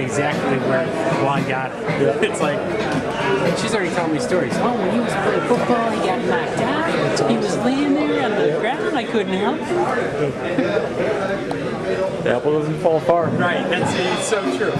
exactly where Vaughn got it. Yeah. It's like, she's already telling me stories. Oh, when he was playing football, he got knocked out. He was laying there on the ground. I couldn't help him. The apple doesn't fall far. Right, it's so true.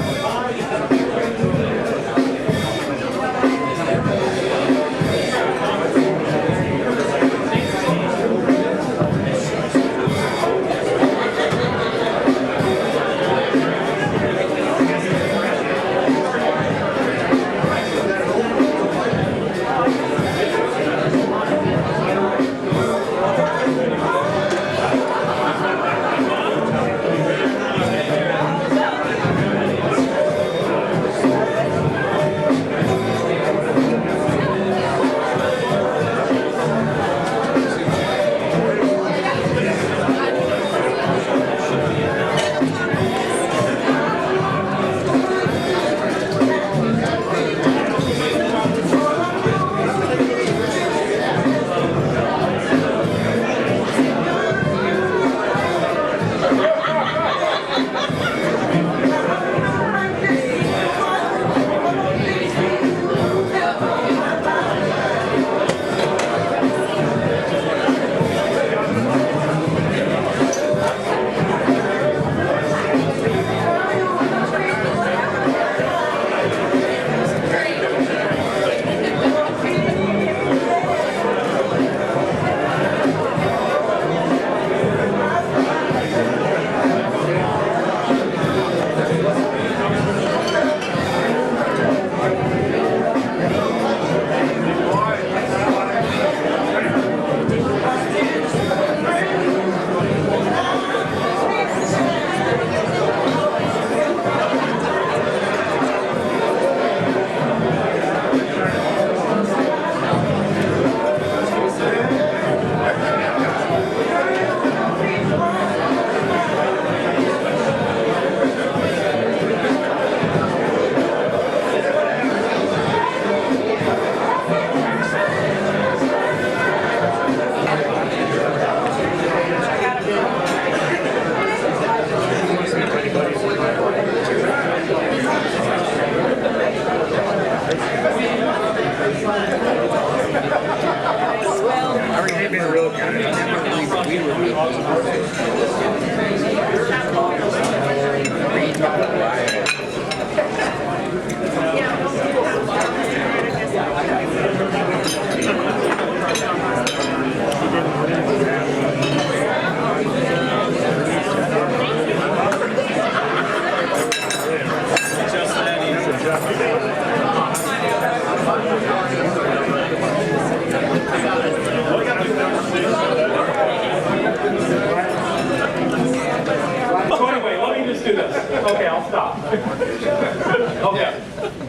Okay, I'll stop. Okay.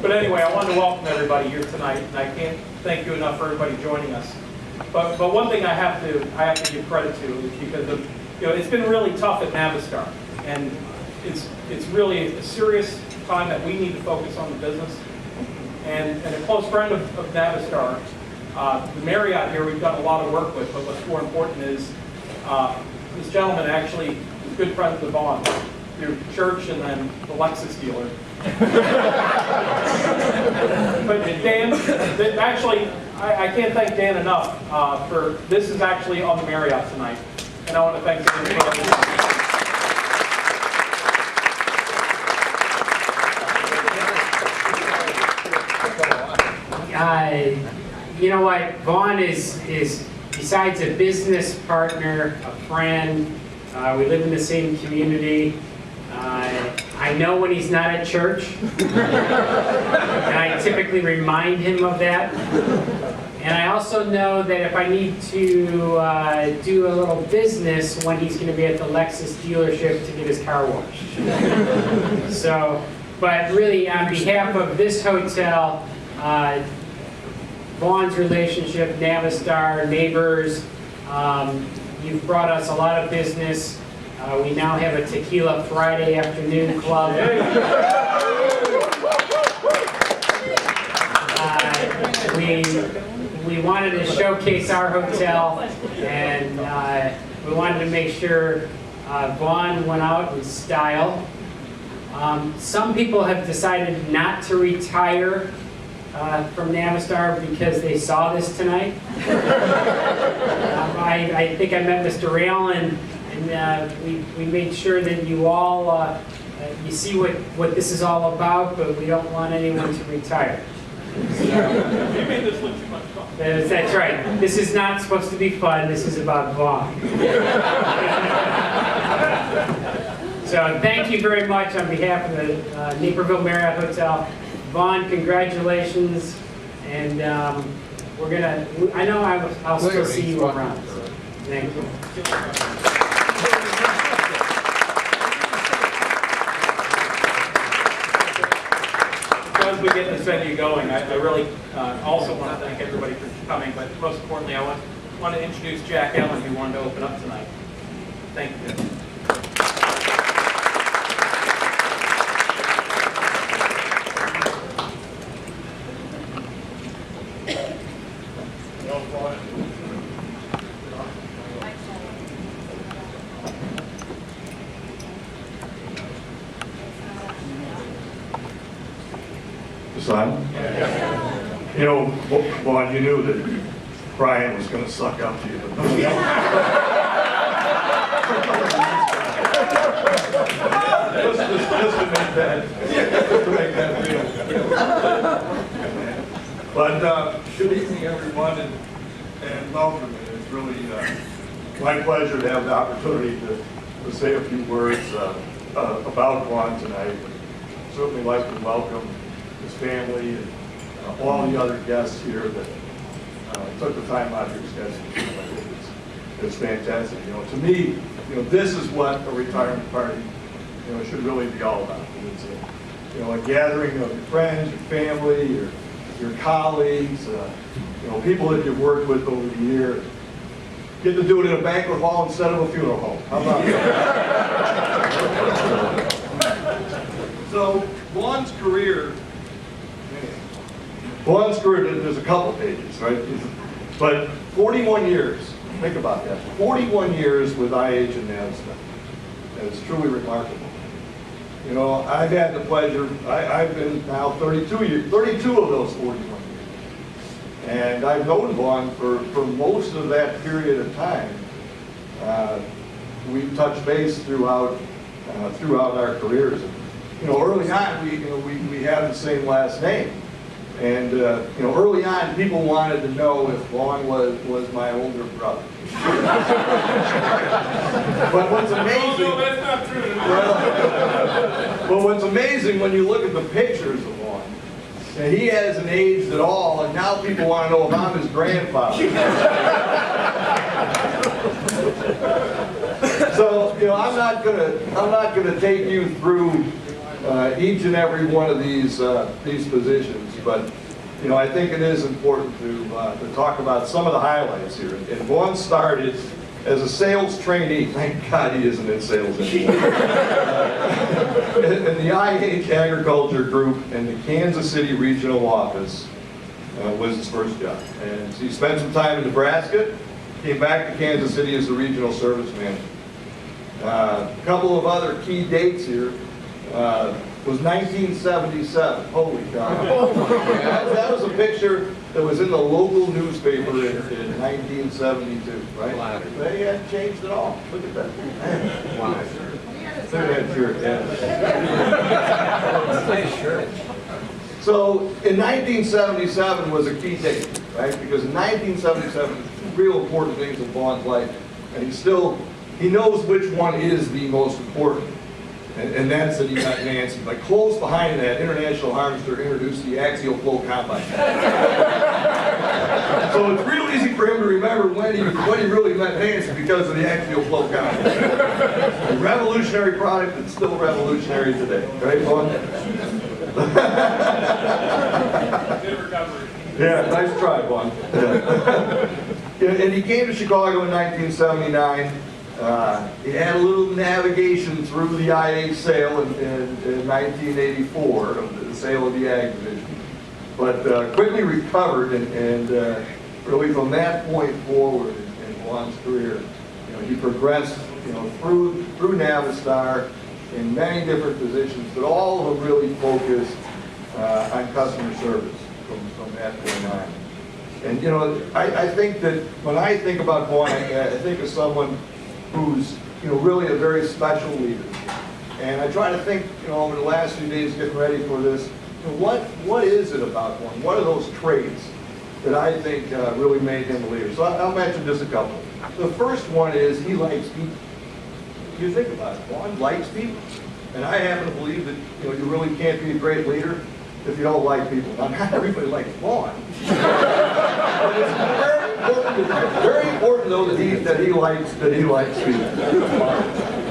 But anyway, I wanted to welcome everybody here tonight, and I can't thank you enough for everybody joining us. But one thing I have to give credit to is because of, it's been really tough at Navistar, and it's really a serious time that we need to focus on the business. And a close friend of Navistar, the Marriott here, we've done a lot of work with, but what's more important is this gentleman actually is good friends with Vaughn through church and then the Lexus dealer. But Dan, actually, I can't thank Dan enough for this is actually on the Marriott tonight, and I want to thank Dan for you know what, Vaughn is besides a business partner, a friend. We live in the same community. I know when he's not at church, and I typically remind him of that. And I also know that if I need to do a little business, when he's going to be at the Lexus dealership to get his car washed. So, but really, on behalf of this hotel, Vaughn's relationship, Navistar, neighbors, you've brought us a lot of business. We now have a Tequila Friday afternoon club. We wanted to showcase our hotel, and we wanted to make sure Vaughn went out in style. Some people have decided not to retire from Navistar because they saw this tonight. I think I met Mr. Allen, and we made sure that you all you see what this is all about, but we don't want anyone to retire. So, You made this look too much fun. that's right. This is not supposed to be fun. This is about Vaughn. So thank you very much on behalf of the Naperville Marriott Hotel. Vaughn, congratulations. And we're gonna. I know I'll still see you around. So thank you. As we get this venue going, I really also want to thank everybody for coming, but most importantly, I want to introduce Jack Allen, who wanted to open up tonight. Thank you. Son? You know, Vaughn, you knew that Brian was going to suck up to you. But just to make that real. But good evening, everyone, and welcome. It's really my pleasure to have the opportunity to say a few words about Vaughn tonight. I'd certainly like to welcome his family and all the other guests here that took the time out of your schedule. It's fantastic. You know, to me, this is what a retirement party, should really be all about. It's a gathering of your friends, your family, your colleagues, people that you've worked with over the year. Get to do it in a banquet hall instead of a funeral home. How about that? So, Vaughn's career, there's a couple pages, right? But 41 years, think about that. 41 years with IH and Navistar. It's truly remarkable. I've had the pleasure, I've been now 32 of those 41 years. And I've known Vaughn for most of that period of time. We've touched base throughout our careers. Early on, we had the same last name. And, early on, people wanted to know if Vaughn was my older brother. But what's amazing... Oh, no, that's not true. But what's amazing when you look at the pictures of Vaughn, and he hasn't aged at all, and now people want to know if I'm his grandfather. So, I'm not gonna take you through each and every one of these positions, but I think it is important to talk about some of the highlights here. And Vaughn started as a sales trainee. Thank God he isn't in sales anymore. In the IH Agriculture Group in the Kansas City Regional Office was his first job. And he spent some time in Nebraska, came back to Kansas City as the regional service manager. A couple of other key dates here. Was 1977. Holy cow. That was a picture that was in the local newspaper in 1972, right? They hadn't changed at all. Look at that. Wow. Look at that shirt, yeah. Nice shirt. So in 1977 was a key date, right? Because in 1977, real important things in Vaughn's life, and he knows which one is the most important. And that's that he got Nancy. But close behind that, International Harvester introduced the axial flow combine. So it's real easy for him to remember when he really met Nancy because of the axial flow combine. A revolutionary product that's still revolutionary today, right, Vaughn? Good recovery. Yeah, nice try, Vaughn. And he came to Chicago in 1979. He had a little navigation through the IH sale in 1984, the sale of the ag division, but quickly recovered, and really from that point forward in Vaughn's career, he progressed, through Navistar, in many different positions, but all of them really focused on customer service from that point on. And you know, I think that when I think about Vaughn, I think of someone who's really a very special leader. And I try to think, over the last few days getting ready for this, what is it about Vaughn? What are those traits that I think really made him a leader? So I'll mention just a couple. The first one is he likes people. You think about it, Vaughn likes people. And I happen to believe that you really can't be a great leader if you don't like people. Now, not everybody likes Vaughn. But it's very important though that he likes people.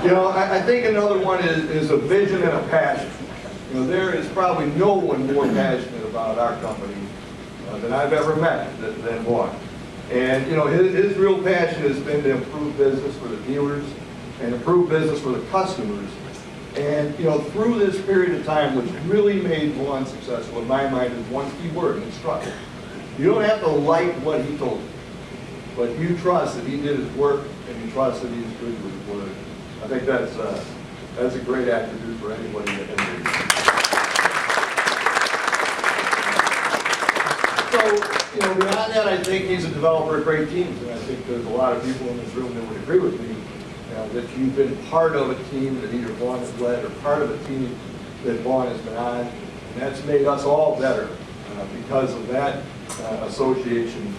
I think another one is a vision and a passion. There is probably no one more passionate about our company than I've ever met than Vaughn. And his real passion has been to improve business for the dealers and improve business for the customers. And through this period of time, which really made Vaughn successful in my mind is one key word: instruction. You don't have to like what he told you, but you trust that he did his work and you trust that he's good with his word. I think that's a great attribute for anybody that can do. So, beyond that, I think he's a developer of great teams, and I think there's a lot of people in this room that would agree with me that you've been part of a team that either Vaughn has led or part of a team that Vaughn has been on, and that's made us all better because of that association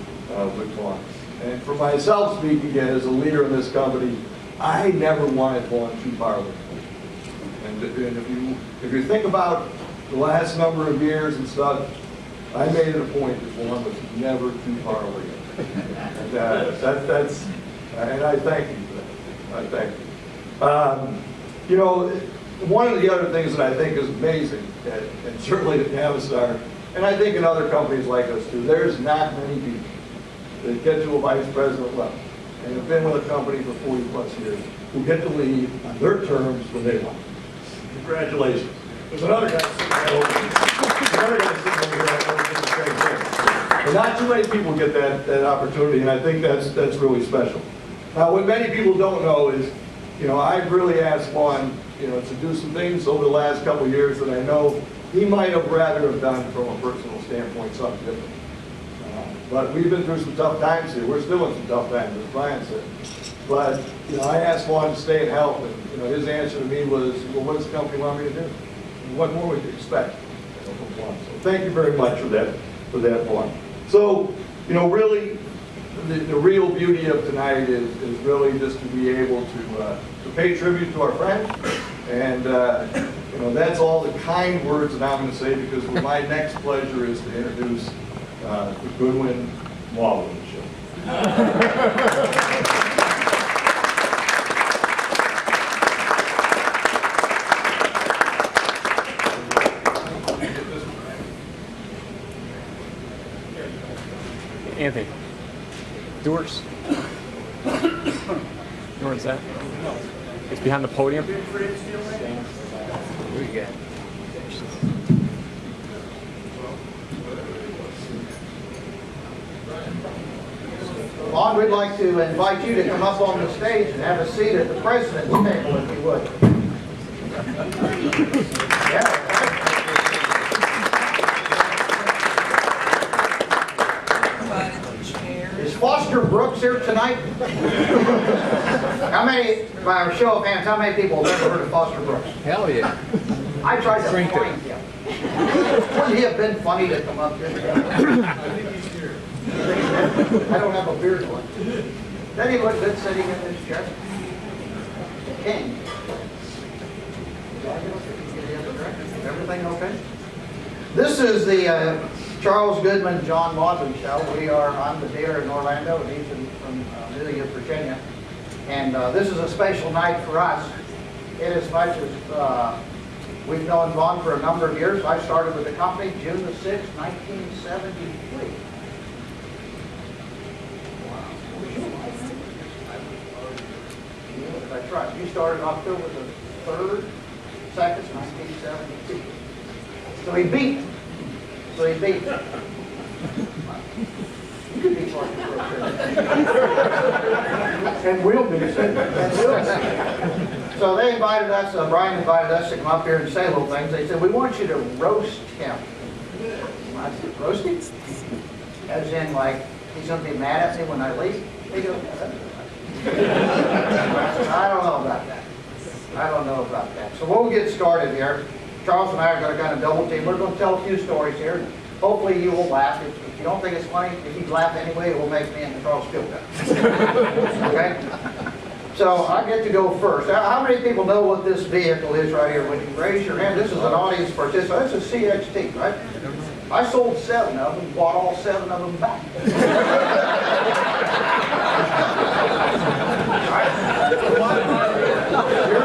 with Vaughn. And for myself speaking as a leader in this company, I never wanted Vaughn too far away. And if you think about the last number of years and stuff, I made it a point that Vaughn was never too far away. And I thank you for that. I thank you. One of the other things that I think is amazing, and certainly at Navistar, and I think in other companies like us too, there's not many people that get to a vice president level and have been with a company for 40 plus years who get to leave on their terms when they want. Congratulations. There's another guy sitting there over there. And not too many people get that opportunity, and I think that's really special. Now, what many people don't know is, I've really asked Vaughn, to do some things over the last couple of years that I know he might have rather have done from a personal standpoint, something different. But we've been through some tough times here. We're still in some tough times, as Brian said. But, I asked Vaughn to stay and help, and, his answer to me was, well, what does the company want me to do? And what more would you expect from Vaughn? So thank you very much for that, Vaughn. So, really, the real beauty of tonight is really just to be able to pay tribute to our friend. And, that's all the kind words that I'm going to say, because my next pleasure is to introduce the Goodwin Wallowing Show. Anthony. Doors. Where's that? It's behind the podium. Where you got? Vaughn, we'd like to invite you to come up on the stage and have a seat at the president's table, if you would. Yeah. Is Foster Brooks here tonight? How many, by a show of hands, how many people have ever heard of Foster Brooks? Hell yeah. I tried to find him. Wouldn't he have been funny to come up here? I don't have a beard one. Then he looked good sitting in this chair. King. Everything okay? This is the Charles Goodman, John Maudlin show. I'm the deer in Orlando, and he's from Amelia, Virginia. And this is a special night for us. Inasmuch as we've known Vaughn for a number of years. I started with the company June the 6th, 1973. That's right. You started October the 3rd, 2nd, 1972. So he beat. You could be part of the program. And we'll be. So they invited us, Brian invited us to come up here and say little things. They said, we want you to roast him. I said, roast him? As in, like, he's going to be mad at me when I leave? He goes, I don't know about that. I don't know about that. So we'll get started here. Charles and I are going to kind of double team. We're going to tell a few stories here. Hopefully you will laugh. If you don't think it's funny, if you laugh anyway, it will make me and Charles feel better. Okay? So I get to go first. How many people know what this vehicle is right here? When you raise your hand, this is an audience participant. This is CXT, right? I sold 7 of them, bought all 7 of them back. Here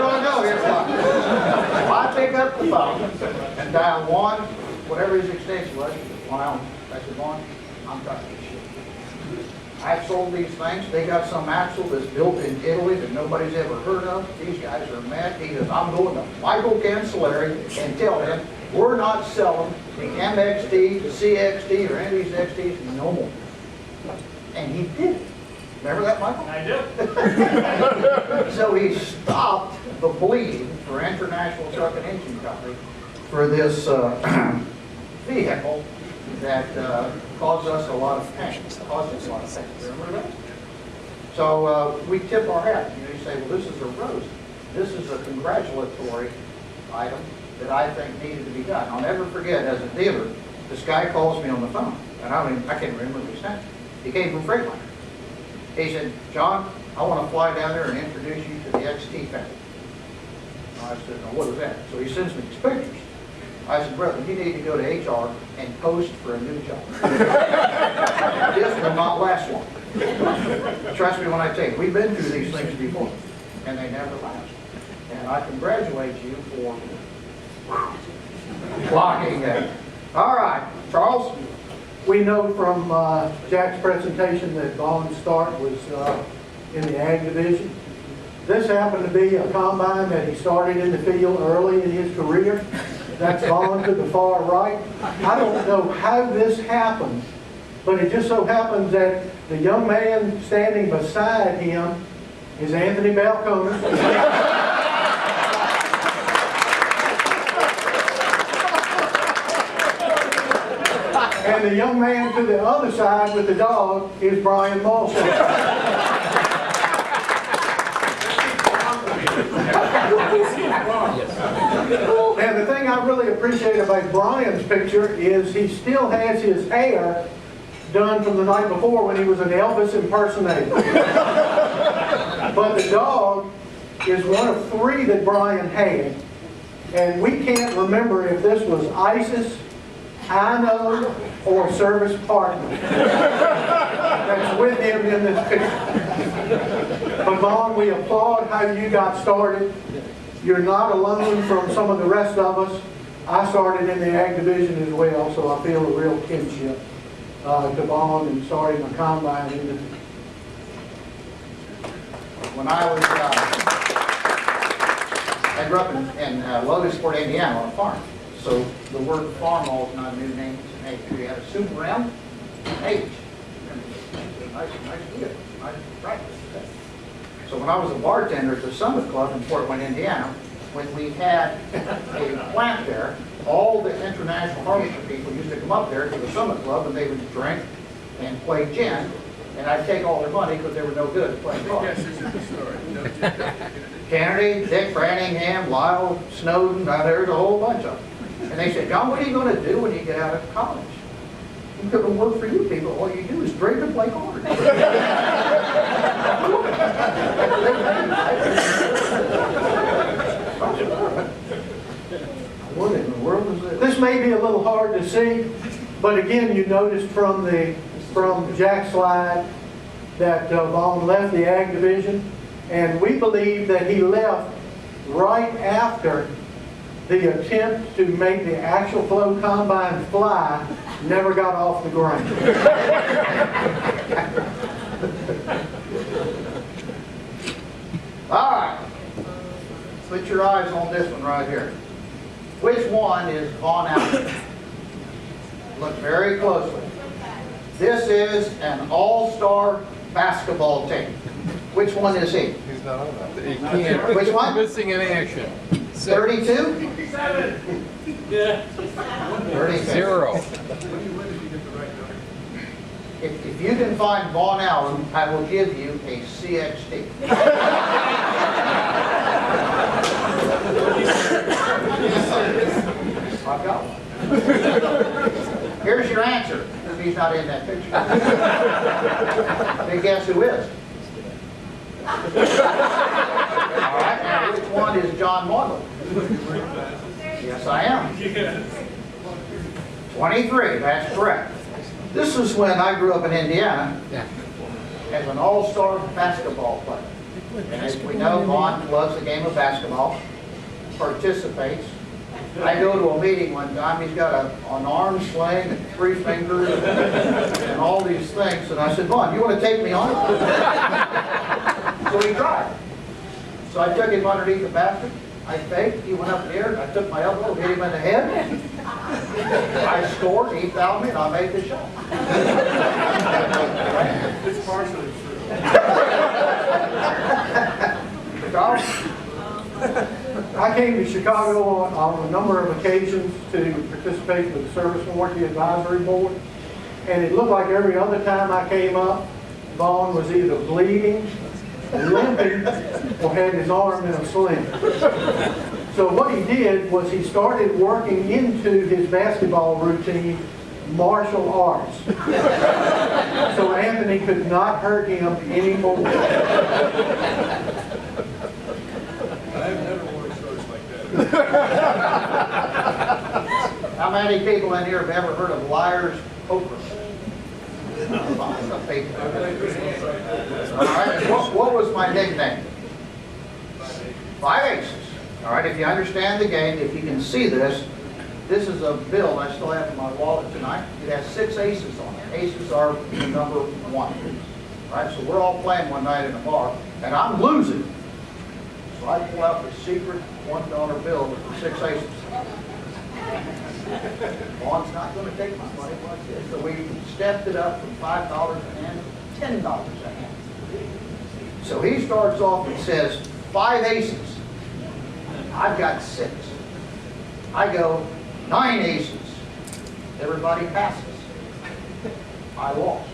I go, here's one. I pick up the phone and dial 1, whatever his extension was, Vaughn Allen. I said, Vaughn, I'm tired of this shit. I've sold these things. They got some axle that's built in Italy that nobody's ever heard of. These guys are mad. He goes, I'm going to Michael Cancelleri and tell him we're not selling the MXD, the CXD, or any of these XDs no more. And he did. Remember that, Michael? I do. So he stopped the bleeding for International Truck and Engine Company for this vehicle that caused us a lot of pain. Caused us a lot of pain. Remember that? So we tip our hat. You say, well, this is a roast. This is a congratulatory item that I think needed to be done. I'll never forget, as a dealer, this guy calls me on the phone, and I can't remember what he said. He came from Freightliner. He said, John, I want to fly down there and introduce you to the XT family. I said, no, what is that? So he sends me these pictures. I said, brother, you need to go to HR and post for a new job. This will not last long. Trust me when I tell you, we've been through these things before, and they never last. And I congratulate you for blocking that. All right, Charles. We know from Jack's presentation that Vaughn's start was in the ag division. This happened to be a combine that he started in the field early in his career. That's Vaughn to the far right. I don't know how this happened, but it just so happens that the young man standing beside him is Anthony Balcones. And the young man to the other side with the dog is Brian Malson. And the thing I really appreciate about Brian's picture is he still has his hair done from the night before when he was an Elvis impersonator. But the dog is one of 3 that Brian had. And we can't remember if this was ISIS, I know, or service partner that's with him in this picture. But Vaughn, we applaud how you got started. You're not alone from some of the rest of us. I started in the ag division as well, so I feel a real kinship to Vaughn and starting a combine in the When I grew up in Lotusport, Indiana, on a farm. So the word farm is not a new name, it's an H. We had a super M, H. Nice deal, nice practice. So when I was a bartender at the Summit Club in Fort Wayne, Indiana, when we had a plant there, all the international harvester people used to come up there to the Summit Club and they would drink and play gin, and I'd take all their money because they were no good at playing cards. Kennedy, Dick Branningham, Lyle Snowden, there's a whole bunch of them. And they said, John, what are you going to do when you get out of college? I'm going to work for you people. All you do is drink and play cards. What in the world is this? This may be a little hard to see, but again, you noticed from Jack's slide that Vaughn left the ag division, and we believe that he left right after the attempt to make the actual flow combine fly never got off the ground. All right. Put your eyes on this one right here. Which one is Vaughn Allen? Look very closely. This is an all-star basketball team. Which one is he? He's You can't. Which one? Missing in action. 32? Yeah. 36. 0. If you can find Vaughn Allen, I will give you a CXT. I've got one. Here's your answer. He's not in that picture. Then guess who is? All right, now which one is John Waddle? Yes, I am. 23, that's correct. This is when I grew up in Indiana as an all-star basketball player. And as we know, Vaughn loves the game of basketball, participates. I go to a meeting one time, he's got an arm sling and 3 fingers and all these things. And I said, Vaughn, you want to take me on it? So he tried. So I took him underneath the basket. I faked, he went up in the air, I took my elbow, hit him in the head. I scored, he fouled me, and I made the shot. It's partially true. Charles? I came to Chicago on a number of occasions to participate with the Service Warranty Advisory Board. And it looked like every other time I came up, Vaughn was either bleeding, limping, or had his arm in a sling. So what he did was he started working into his basketball routine martial arts. So Anthony could not hurt him anymore. I've never worn shorts like that. How many people in here have ever heard of liar's poker? All right, what was my nickname? 5 aces. All right, if you understand the game, if you can see this, this is a bill I still have in my wallet tonight. It has 6 aces on it. Aces are the number 1. All right, so we're all playing one night in a bar, and I'm losing. So I pull out the secret $1 bill with the 6 aces. Vaughn's not going to take my money like this. So we stepped it up from $5 a hand to $10 a hand. So he starts off and says, 5 aces. I've got 6. I go, 9 aces. Everybody passes. I lost.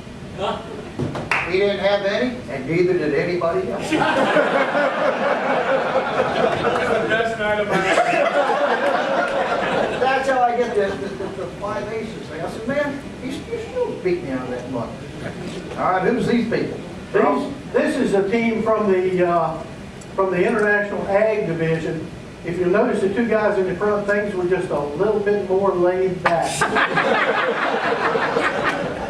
He didn't have any, and neither did anybody else. Best night of my life. That's how I get the 5 aces thing. I said, man, you still beat me out of that money. All right, who's these people? This is a team from the International Ag Division. If you'll notice the 2 guys in the front, things were just a little bit more laid back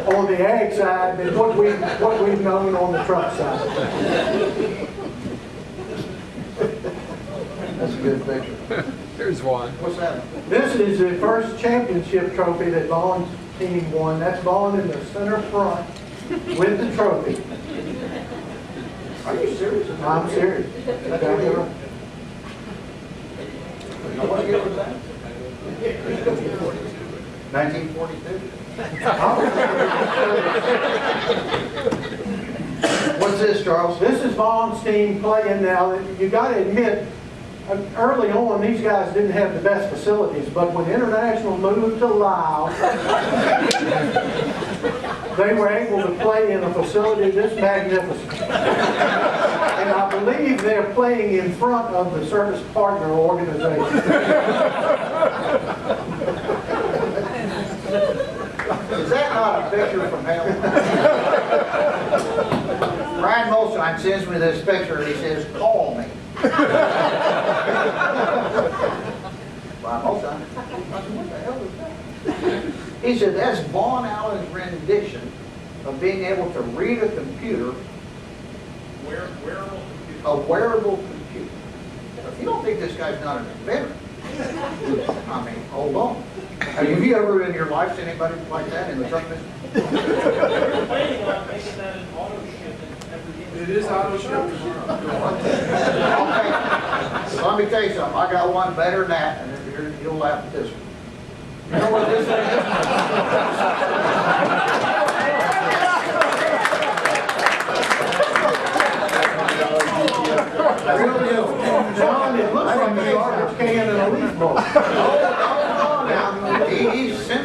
on the ag side than what we've known on the truck side. That's a good picture. Here's one. What's that? This is the first championship trophy that Vaughn's team won. That's Vaughn in the center front with the trophy. Are you serious? I'm serious. Exactly right. Now, what year was that? 1942. What's this, Charles? This is Vaughn's team playing now. You got to admit, early on, these guys didn't have the best facilities, but when International moved to Laos, they were able to play in a facility this magnificent. And I believe they're playing in front of the Service Partner Organization. Is that not a picture from hell? Brian Molstein sends me this picture and he says, call me. Brian Molstein. I said, what the hell is that? He said, that's Vaughn Allen's rendition of being able to read a computer. A wearable computer. If you don't think this guy's not an inventor, I mean, hold on. Have you ever in your life seen anybody like that in the truck business? We're planning on making that an auto ship every day. It is auto ship tomorrow. Okay. So let me tell you something. I got one better than that, and you'll laugh at this one. You know what this is?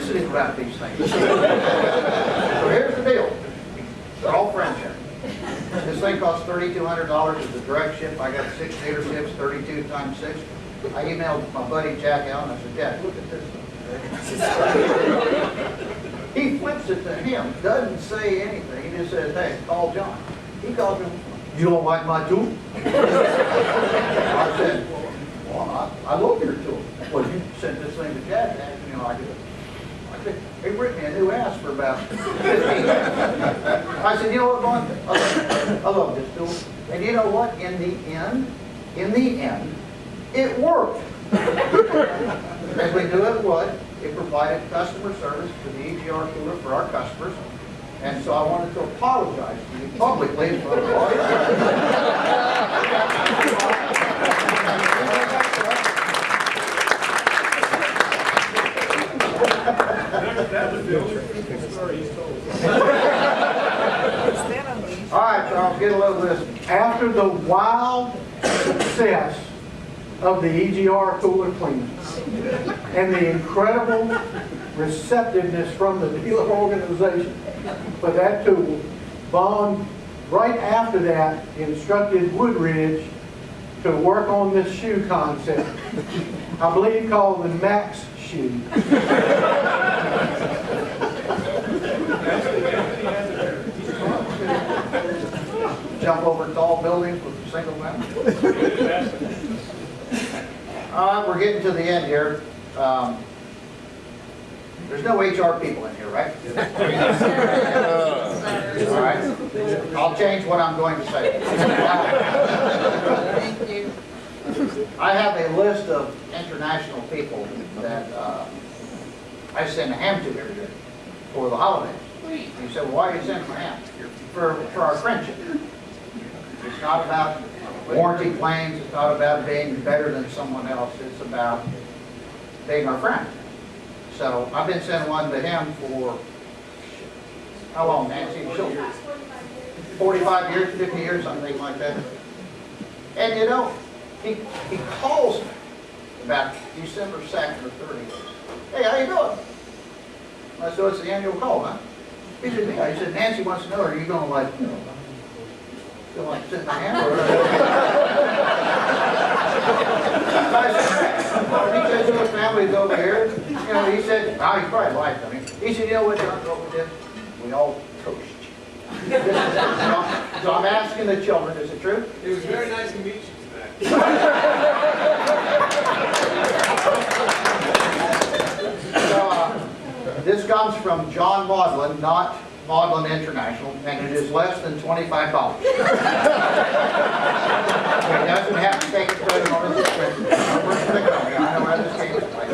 sensitive about these things. So here's the deal. They're all friends here. This thing costs $3,200. It's a direct ship. I got 6 dealerships, 32 times 6. I emailed my buddy Jack Allen. I said, Jack, look at this. He flips it to him, doesn't say anything. He just says, hey, call John. He calls him, you don't like my tool? I said, well, I love your tool. Well, you sent this thing to Jack, and you know, I said, he ripped me a new ass for about 15 minutes. I said, you know what, Vaughn? I love this tool. And you know what? In the end, it worked. As we knew it would. It provided customer service to the EGR cooler for our customers. And so I wanted to apologize to you publicly for the All right, Charles, get a load of this. After the wild success of the EGR cooler cleaner and the incredible receptiveness from the dealer organization for that tool, Vaughn, right after that, instructed Woodridge to work on this shoe concept. I believe called the Max shoe. Jump over tall buildings with a single man. We're getting to the end here. There's no HR people in here, right? All right. I'll change what I'm going to say. Thank you. I have a list of international people that I send ham to every year for the holidays. You said, well, why are you sending ham? For our friendship. It's not about warranty claims. It's not about being better than someone else. It's about being our friend. So I've been sending one to him for, how long, Nancy? 45 years, 50 years, something like that. And you know, he calls me about December 2nd or 30th. Hey, how you doing? I said, it's the annual call, huh? He said, yeah. He said, Nancy wants to know, are you going to like, you know, sit in the hand? I said, he said, your family's over here. You know, he said, oh, he's probably liked me. He said, you know what, John, what we did? We all toast. So I'm asking the children, is it true? It was very nice to meet you today. So, this comes from John Maudlin, not Maudlin International, and it is less than $25. He doesn't have to take credit on his expenses. I work for the company. I know how this came to play.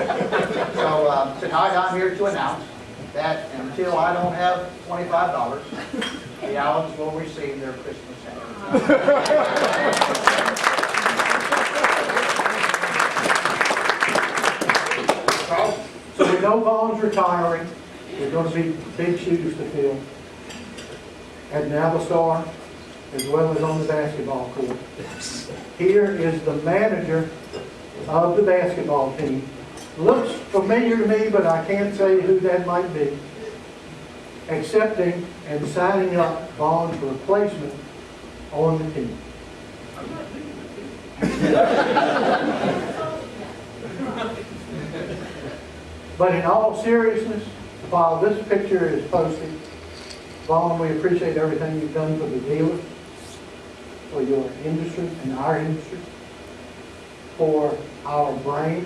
So tonight I'm here to announce that until I don't have $25, the Allens will receive their Christmas salary. So we know Vaughn's retiring. There's going to be big shoes to fill at Navistar as well as on the basketball court. Here is the manager of the basketball team. Looks familiar to me, but I can't say who that might be. Accepting and signing up Vaughn's replacement on the team. But in all seriousness, while this picture is posted, Vaughn, we appreciate everything you've done for the dealers, for your industry and our industry, for our brand.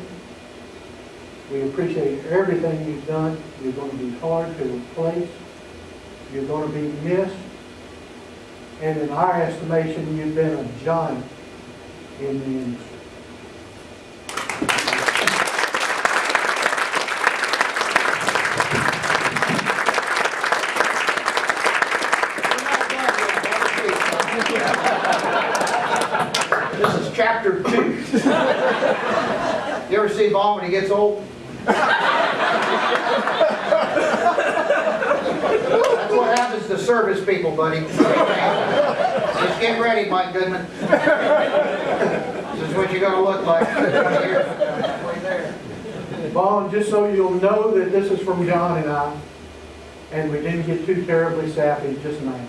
We appreciate everything you've done. You're going to be hard to replace. You're going to be missed. And in our estimation, you've been a giant in the industry. This is chapter 2. You ever see Vaughn when he gets old? That's what happens to service people, buddy. Just get ready, Mike Goodman. This is what you're going to look like in 20 years. Halfway there. Vaughn, just so you'll know that this is from John and I, and we didn't get too terribly sappy just now.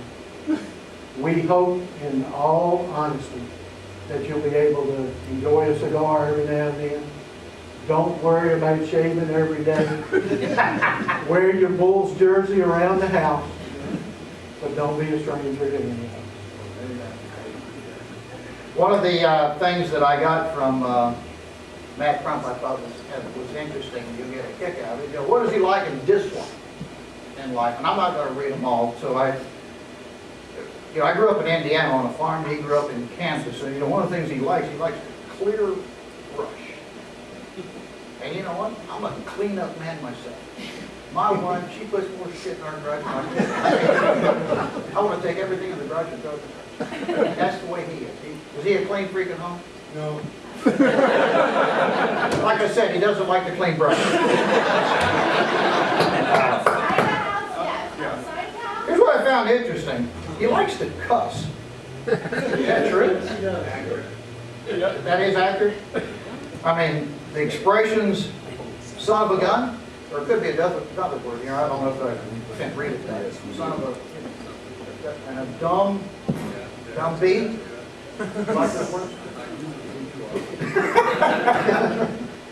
We hope, in all honesty, that you'll be able to enjoy a cigar every now and then. Don't worry about shaving every day. Wear your Bulls jersey around the house, but don't be a stranger to anyone. One of the things that I got from Matt Crump I thought was interesting, you'll get a kick out of it. You know, what does he like and dislike in life? And I'm not going to read them all. So I grew up in Indiana on a farm. He grew up in Kansas. And one of the things he likes clear brush. And you know what? I'm a clean-up man myself. My wife, she puts more shit in our garage than I do. I want to take everything in the garage and throw it in the garage. That's the way he is. Is he a clean freak at home? No. Like I said, he doesn't like to clean brush. Here's what I found interesting. He likes to cuss. Is that true? That is accurate? I mean, the expressions, son of a gun, or it could be another word here. I don't know if I can't read it that. Son of a, and a dumb beat. Like that word?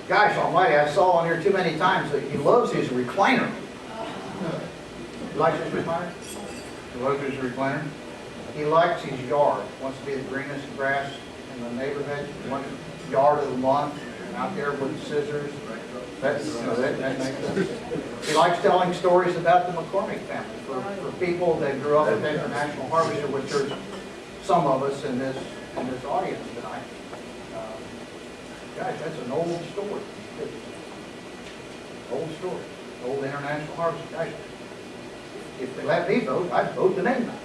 Gosh almighty, I saw on here too many times that he loves his recliner. He likes his recliner? He loves his recliner. He likes his yard. Wants to be the greenest grass in the neighborhood. He wants yard of the month. Out there with scissors. That makes sense. He likes telling stories about the McCormick family for people that grew up with International Harvester, which are some of us in this audience tonight. Guys, that's an old story. Old story. Old International Harvester. Guys, if they let me vote, I'd vote the name out.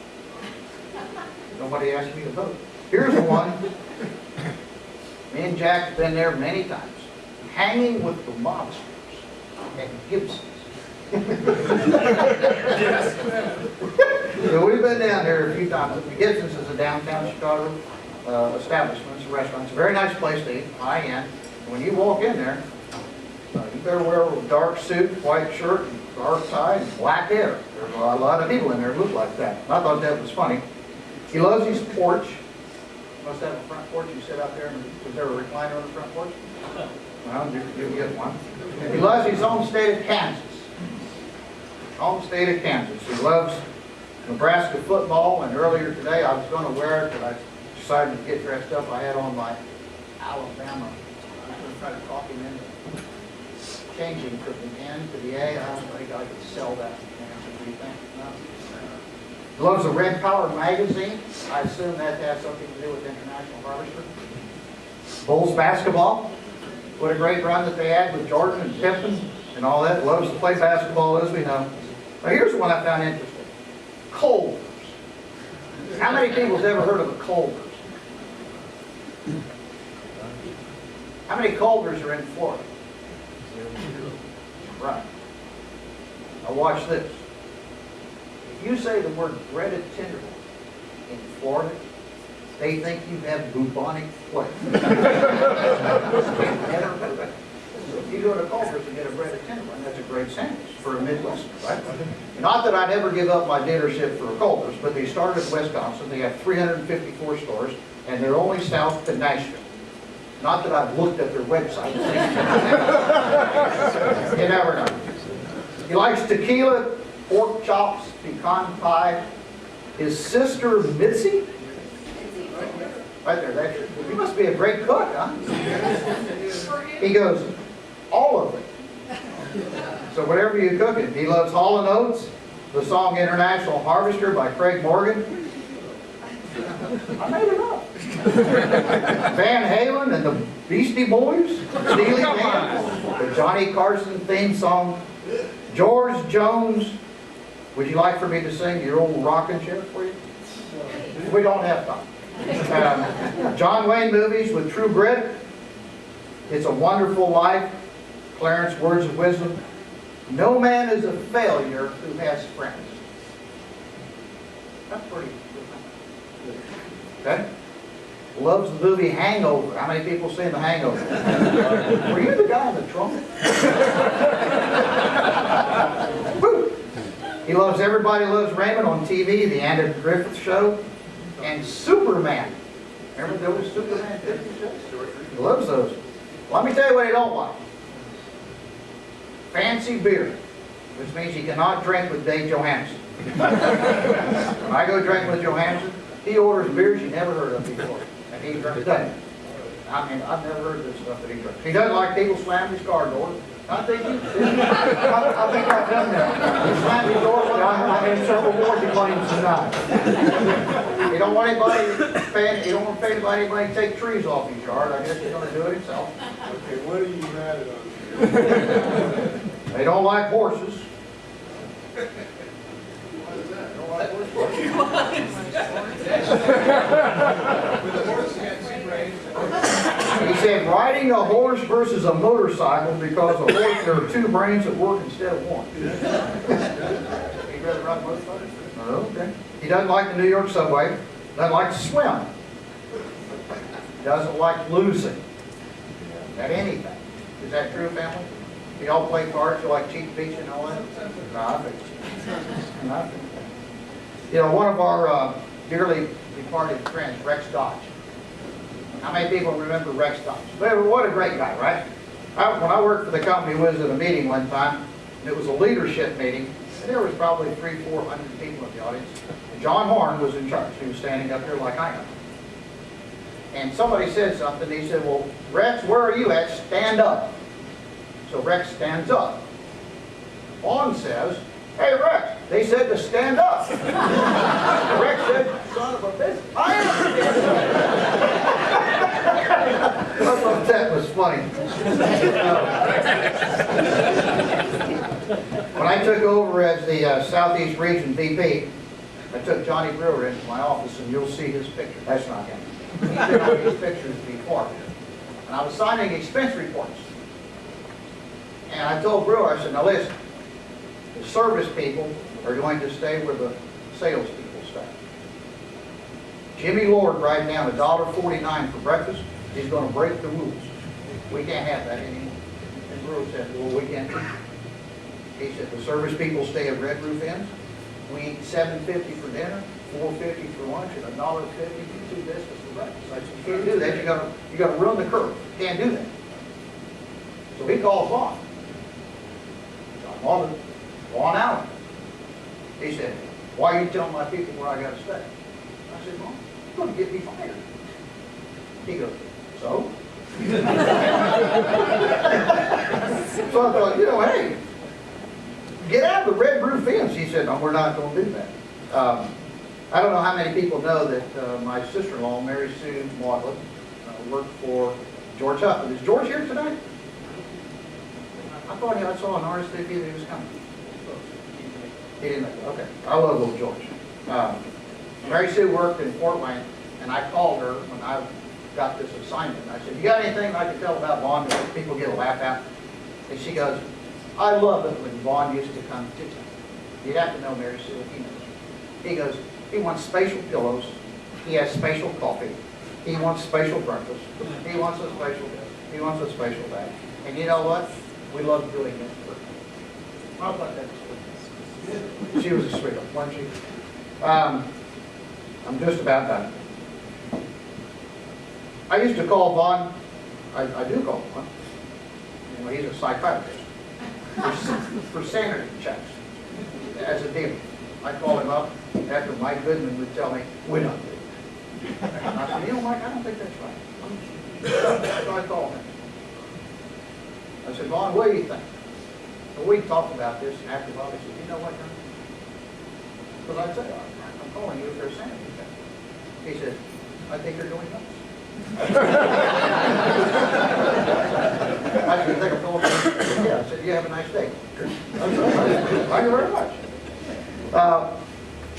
Nobody asked me to vote. Here's the one. Me and Jack have been there many times. Hanging with the mobsters at Gibson's. So we've been down there a few times. Gibson's is a downtown Chicago establishment. It's a restaurant. It's a very nice place to eat, high-end. When you walk in there, you better wear a dark suit, white shirt, dark tie, and black hair. There's a lot of people in there who look like that. I thought that was funny. He loves his porch. Must have a front porch. You sit out there, and is there a recliner on the front porch? Well, you get one. He loves his home state of Kansas. Home state of Kansas. He loves Nebraska football, and earlier today I was going to wear it, but I decided to get dressed up. I had on my Alabama. I was going to try to talk him into changing from the N to the A. I don't think I could sell that. What do you think? No. He loves the Red Power magazine. I assume that has something to do with International Harvester. Bulls basketball. What a great run that they had with Jordan and Pippen and all that. Loves to play basketball, as we know. Now here's one I found interesting. Culvers. How many people have ever heard of a Culvers? How many Culvers are in Florida? Right. Now watch this. If you say the word breaded tenderloin in Florida, they think you have bubonic plague. If you go to Culver's and get a breaded tenderloin, that's a great sandwich for a Midwesterner, right? Not that I'd ever give up my dealership for a Culver's, but they started in Wisconsin. They have 354 stores, and they're only south to Nashville. Not that I've looked at their website. You never know. He likes tequila, pork chops, pecan pie. His sister, Mitzi? Right there, that's your, you must be a great cook, huh? He goes, all of it. So whatever you're cooking. He loves Hall & Oates, the song International Harvester by Craig Morgan. I made it up. Van Halen and the Beastie Boys, Steely Dan, the Johnny Carson theme song, George Jones. Would you like for me to sing your old rockin' chair for you? We don't have time. John Wayne movies with True Grit, It's a Wonderful Life, Clarence Words of Wisdom. No man is a failure who has friends. That's pretty good. Okay? Loves the movie Hangover. How many people seen The Hangover? Were you the guy in the trumpet? Woo! He loves Everybody Loves Raymond on TV, The Andy Griffith Show, and Superman. Remember there was Superman 50 shows? He loves those. Let me tell you what he don't like. Fancy beer, which means he cannot drink with Dave Johansen. When I go drink with Johansen, he orders beers you never heard of before, and he drinks that. I mean, I've never heard of this stuff that he drinks. He doesn't like people slamming his car door. I think I've done that. He slammed his door one time. I had several warranty claims tonight. He don't want anybody paying. He don't want to pay anybody to take trees off his yard. I guess he's going to do it himself. Okay, what are you mad at us? They don't like horses. He said riding a horse versus a motorcycle because a horse, there are two brains that work instead of one. He'd rather ride a motorcycle? Oh, okay. He doesn't like the New York subway. Doesn't like to swim. Doesn't like losing at anything. Is that true, family? You all play cards, you like cheat beach and all that? No, I think so. You know, one of our dearly departed friends, Rex Dodge. How many people remember Rex Dodge? What a great guy, right? When I worked for the company, we was at a meeting one time, and it was a leadership meeting, and there was probably 300-400 people in the audience. And John Horn was in charge. He was standing up here like I am. And somebody said something, he said, well, Rex, where are you at? Stand up. So Rex stands up. Vaughn says, hey Rex, they said to stand up. Rex said, son of a bitch, I am standing up. I thought that was funny. When I took over as the Southeast Region VP, I took Johnny Brewer into my office, and you'll see his picture. That's not him. He's been on these pictures before. And I was signing expense reports. And I told Brewer, I said, now listen, the service people are going to stay where the sales people stay. Jimmy Lord right now, $1.49 for breakfast, he's going to break the rules. We can't have that anymore. And Brewer said, well, we can't. He said, the service people stay at Red Roof Inns. We eat $7.50 for dinner, $4.50 for lunch, and $1.50 for 2 biscuits for breakfast. I said, you can't do that. You got to run the curve. You can't do that. So he called Vaughn. Vaughn Allen. He said, why are you telling my people where I got to stay? I said, well, you're going to get me fired. He goes, so? So I thought, you know, hey, get out of the Red Roof Inns. He said, no, we're not going to do that. I don't know how many people know that my sister-in-law, Mary Sue Maudlin, worked for George Huffman. Is George here tonight? I thought I saw an RSVP that he was coming. He didn't make it. Okay. I love little George. Mary Sue worked in Fort Wayne, and I called her when I got this assignment. I said, you got anything I can tell about Vaughn that people get a laugh at? And she goes, I love it when Vaughn used to come to town. You'd have to know Mary Sue if he knows. He goes, he wants spatial pillows. He has spatial coffee. He wants spatial breakfast. He wants a spatial this. He wants a spatial that. And you know what? We love doing it for her. I thought that was good. She was a sweetheart, wasn't she? I'm just about done. I used to call Vaughn, I do call Vaughn. You know, he's a psychiatrist. For sanity checks, as a dealer. I call him up after Mike Goodman would tell me, we're not doing that. And I said, you know, Mike, I don't think that's right. So I called him. I said, Vaughn, what do you think? Well, we talked about this, and after a while, he said, you know what, John? Because I said, I'm calling you for a sanity check. He said, I think you're doing nuts. I said, think I'm going to yeah, I said, you have a nice day. Thank you very much.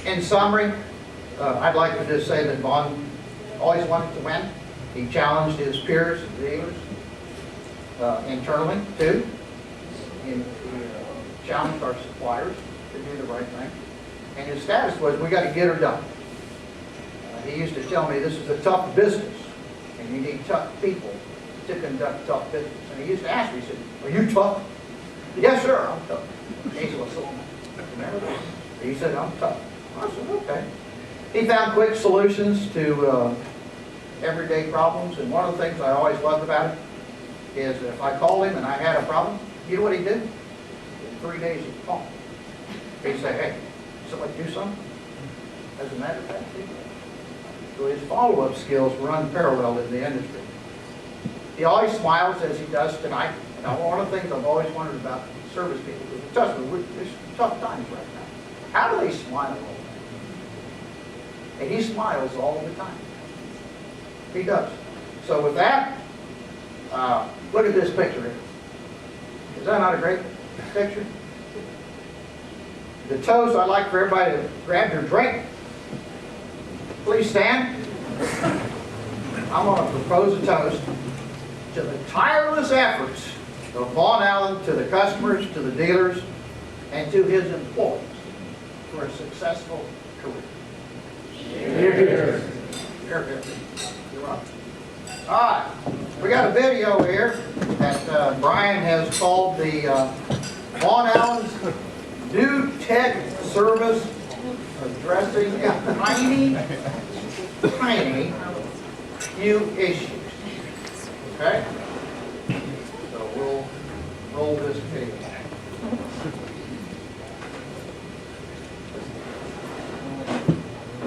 In summary, I'd like to just say that Vaughn always wanted to win. He challenged his peers and dealers internally, too. He challenged our suppliers to do the right thing. And his status was, we got to get her done. He used to tell me, this is a tough business. And you need tough people to conduct tough business. And he used to ask me, he said, are you tough? Yes, sir, I'm tough. And he said, well, so remember that? He said, I'm tough. I said, okay. He found quick solutions to everyday problems. And one of the things I always loved about it is if I called him and I had a problem, you know what he'd do? In 3 days he'd call. He'd say, hey, somebody do something? As a matter of fact, he did. So his follow-up skills were unparalleled in the industry. He always smiles as he does tonight. Now, one of the things I've always wondered about service people is, trust me, there's tough times right now. How do they smile all the time? And he smiles all the time. He does. So with that, look at this picture. Is that not a great picture? The toast, I'd like for everybody to grab their drink. Please stand. I'm going to propose a toast to the tireless efforts of Vaughn Allen, to the customers, to the dealers, and to his employees for a successful career. Here, here. Here, here. You're welcome. All right. We got a video here that Brian has called the Vaughn Allen's New Tech Service Addressing Tiny Few Issues. Okay? So we'll roll this video.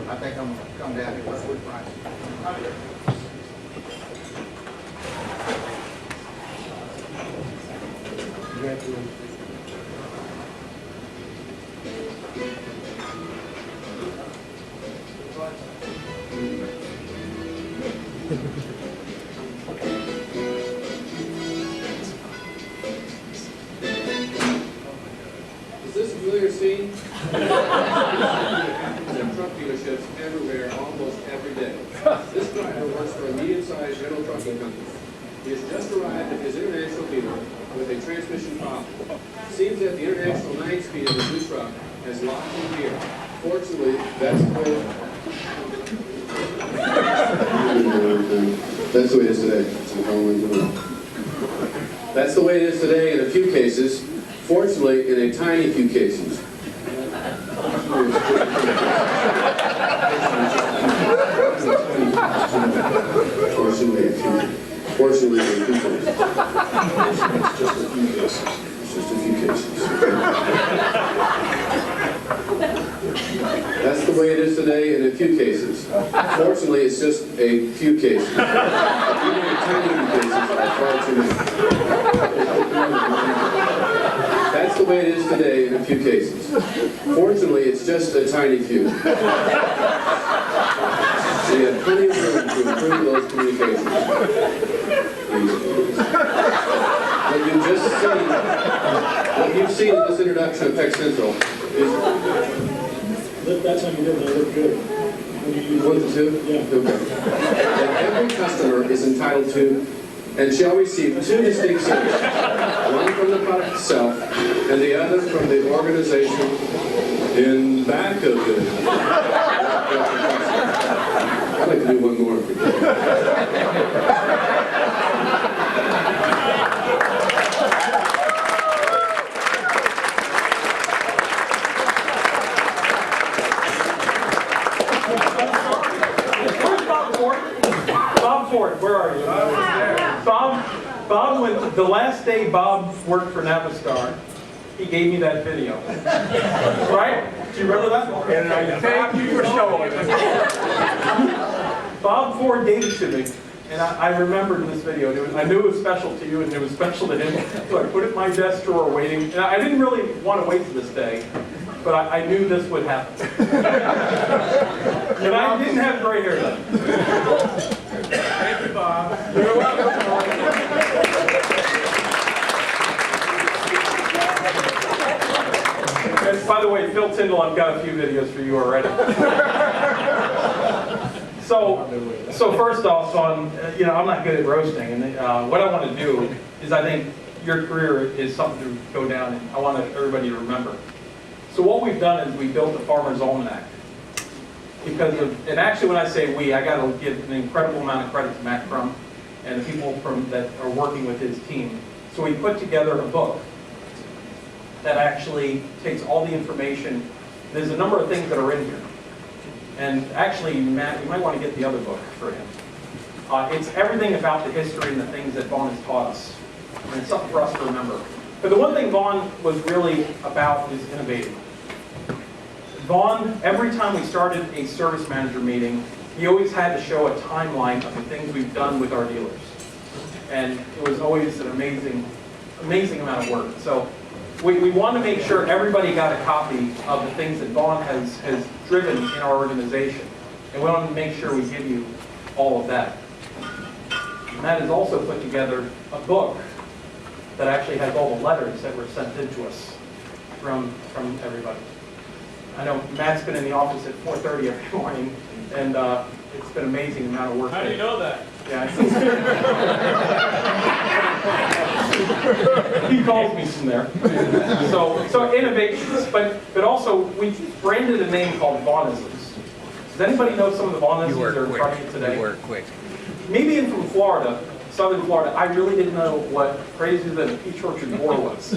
I think I'm going to come down here with Brian. Come here. Is this a familiar scene? There are truck dealerships everywhere, almost every day. This driver works for a medium-sized general trucking company. He has just arrived at his international dealer with a transmission problem. Seems that the international 9-speed of his new truck has locked in gear. Fortunately, that's the way it is today. That's the way it is today in a few cases. Fortunately, in a tiny few cases. Fortunately, in a few cases. It's just a few cases. That's the way it is today in a few cases. Fortunately, it's just a few cases. That's the way it is today in a few cases. Fortunately, it's just a tiny few. We have plenty of room to improve those communications. What you've seen in this introduction of Tech Central is... That's how you did it. They look good. 1 to 2? Yeah. Okay. And every customer is entitled to and shall receive 2 distinct services. One from the product itself and the other from the organization in back of it. I'd like to do one more. Bob Ford, where are you? Bob went, the last day Bob worked for Navistar, he gave me that video. Right? Do you remember that? And I thank you for showing it. Bob Ford gave it to me, and I remembered this video. I knew it was special to you, and it was special to him, so I put it in my desk drawer waiting. And I didn't really want to wait for this day, but I knew this would happen. And I didn't have gray hair then. Thank you, Bob. You're welcome. And by the way, Phil Tyndall, I've got a few videos for you already. So first off, I'm not good at roasting, and what I want to do is I think your career is something to go down, and I want everybody to remember. So what we've done is we built a Farmer's Almanac. because of, and actually when I say we, I got to give an incredible amount of credit to Matt Crum and the people that are working with his team. So we put together a book that actually takes all the information. There's a number of things that are in here. And actually, Matt, you might want to get the other book for him. It's everything about the history and the things that Vaughn has taught us. And it's something for us to remember. But the one thing Vaughn was really about is innovating. Vaughn, every time we started a service manager meeting, he always had to show a timeline of the things we've done with our dealers. And it was always an amazing amount of work. So we want to make sure everybody got a copy of the things that Vaughn has driven in our organization. And we want to make sure we give you all of that. And Matt has also put together a book that actually has all the letters that were sent in to us from everybody. I know Matt's been in the office at 4:30 every morning, and it's been an amazing amount of work. How do you know that? Yeah, he calls me from there. So innovations, but also we branded a name called Vaughnisms. Does anybody know some of the Vaughnisms that are in front of you today? You work quick. Me being from Florida, southern Florida, I really didn't know what crazier than a peach orchard boar was.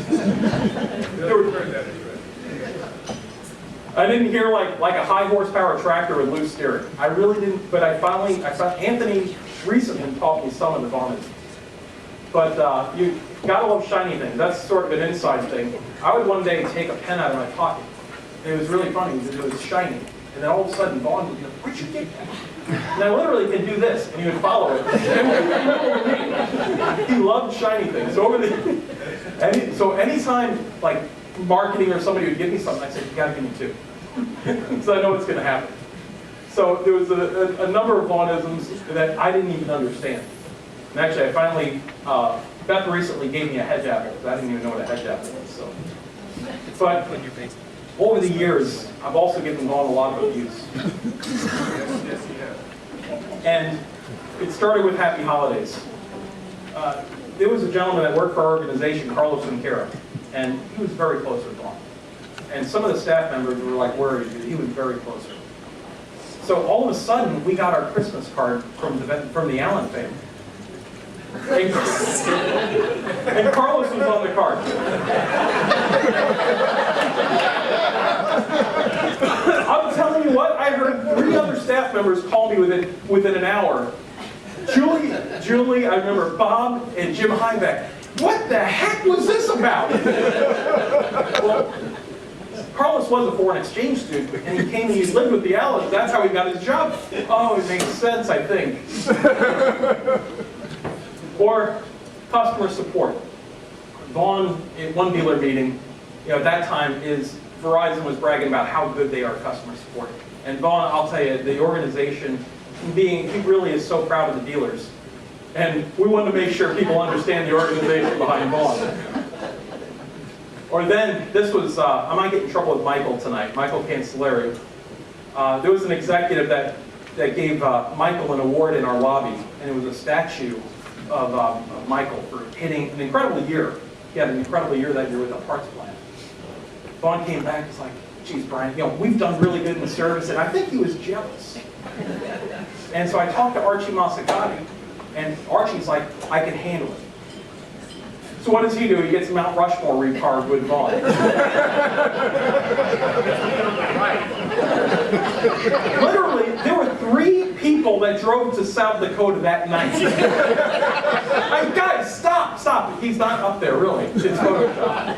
I didn't hear like a high horsepower tractor with loose steering. I really didn't, but I found Anthony recently taught me some of the Vaughnisms. But you gotta love shiny things. That's sort of an inside thing. I would one day take a pen out of my pocket. And it was really funny because it was shiny. And then all of a sudden Vaughn would be like, "Where'd you get that?" And I literally could do this, and he would follow it. He loved shiny things. So anytime like marketing or somebody would give me something, I said, "You gotta give me two." So I know what's going to happen. So there was a number of Vaughnisms that I didn't even understand. And actually, I finally, Beth recently gave me a hedge apple, because I didn't even know what a hedge apple was. So, but over the years, I've also given Vaughn a lot of abuse. And it started with Happy Holidays. There was a gentleman that worked for our organization, Carlos Junquera, and he was very close with Vaughn. And some of the staff members were like worried because he was very close with him. So all of a sudden, we got our Christmas card from the Allen family. And Carlos was on the card. I'm telling you what, I heard 3 other staff members call me within an hour. Julie, I remember Bob and Jim Hybeck. What the heck was this about? Well, Carlos was a foreign exchange student, and he came and he lived with the Allens. That's how he got his job. Oh, it makes sense, I think. Or customer support. Vaughn, at one dealer meeting, at that time, Verizon was bragging about how good they are at customer support. And Vaughn, I'll tell you, the organization, he really is so proud of the dealers. And we wanted to make sure people understand the organization behind Vaughn. Or then, this was, I might get in trouble with Michael tonight, Michael Cancelleri. There was an executive that gave Michael an award in our lobby, and it was a statue of Michael for hitting an incredible year. He had an incredible year that year with a parts plant. Vaughn came back, he's like, "Geez, Brian, we've done really good in the service," and I think he was jealous. And so I talked to Archie Masakati, and Archie's like, "I can handle it." So what does he do? He gets Mount Rushmore recarved with Vaughn. Literally, there were 3 people that drove to South Dakota that night. Guys, stop. He's not up there, really. It's Photoshop.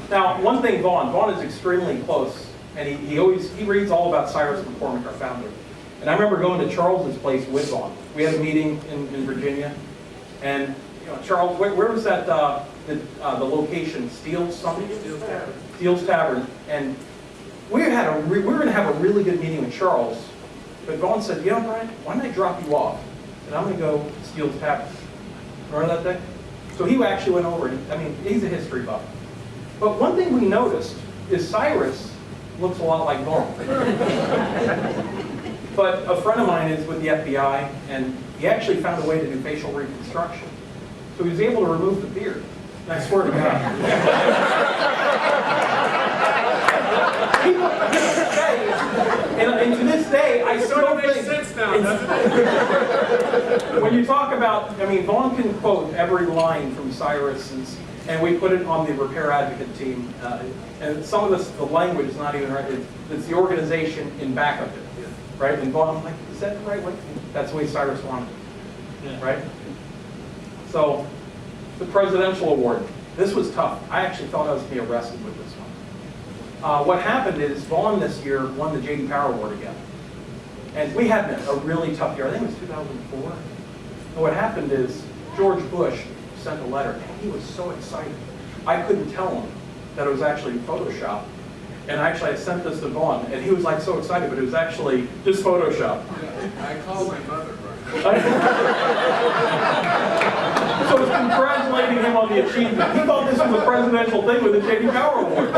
Now, one thing, Vaughn is extremely close, and he reads all about Cyrus McCormick, our founder. And I remember going to Charles's place with Vaughn. We had a meeting in Virginia, and Charles, where was that, the location? Steele's something? Steele's Tavern. And we were going to have a really good meeting with Charles, but Vaughn said, Brian, why don't I drop you off? And I'm going to go to Steele's Tavern. Remember that day? So he actually went over, he's a history buff. But one thing we noticed is Cyrus looks a lot like Vaughn. But a friend of mine is with the FBI, and he actually found a way to do facial reconstruction. So he was able to remove the beard. And I swear to God. I still makes think, sense now, doesn't it? when you talk about, I mean, Vaughn can quote every line from Cyrus, and we put it on the repair advocate team. And some of this, the language is not even right. It's the organization in back of it, right? And Vaughn, I'm like, is that the right way? That's the way Cyrus wanted it, right? So, the Presidential Award. This was tough. I actually thought I was going to be arrested with this one. What happened is Vaughn this year won the J.D. Power Award again. And we had a really tough year. I think it was 2004. And what happened is George Bush sent a letter, and he was so excited. I couldn't tell him that it was actually Photoshop. And actually, I sent this to Vaughn, and he was like so excited, but it was actually just Photoshop. I called my mother, So I was congratulating him on the achievement. He thought this was a presidential thing with the J.D. Power Award.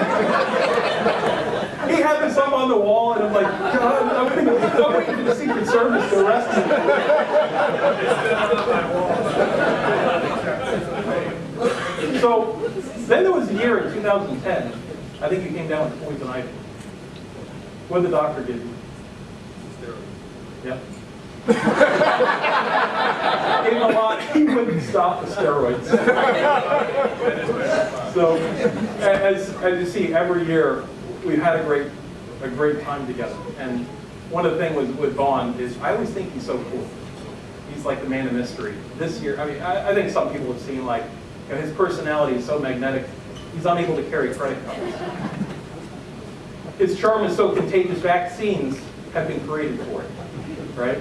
He had this up on the wall, and I'm like, God, I'm waiting for the Secret Service to arrest him. So then there was a year in 2010. I think you came down with poison ivy. What did the doctor give you? Yep. Gave him a lot. He wouldn't stop the steroids. So, as you see, every year we've had a great time together. And one of the things with Vaughn is I always think he's so cool. He's like the man of mystery. This year, I mean, I think some people have seen like his personality is so magnetic. He's unable to carry credit cards. His charm is so contagious. Vaccines have been created for it, right?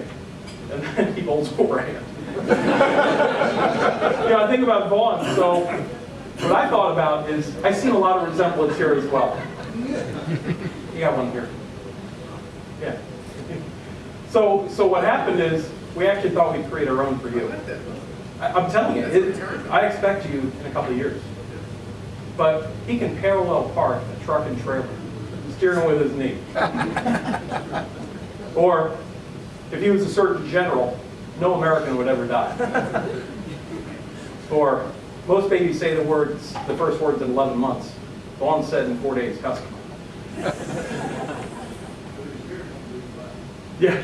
And then he holds overhand. I think about Vaughn. So what I thought about is I've seen a lot of resemblance here as well. You got one here. Yeah. So what happened is we actually thought we'd create our own for you. I'm telling you, I expect you in a couple of years. But he can parallel park a truck and trailer, steering with his knee. Or if he was a certain general, no American would ever die. Or most babies say the first words in 11 months. Vaughn said in 4 days, customer. Yeah.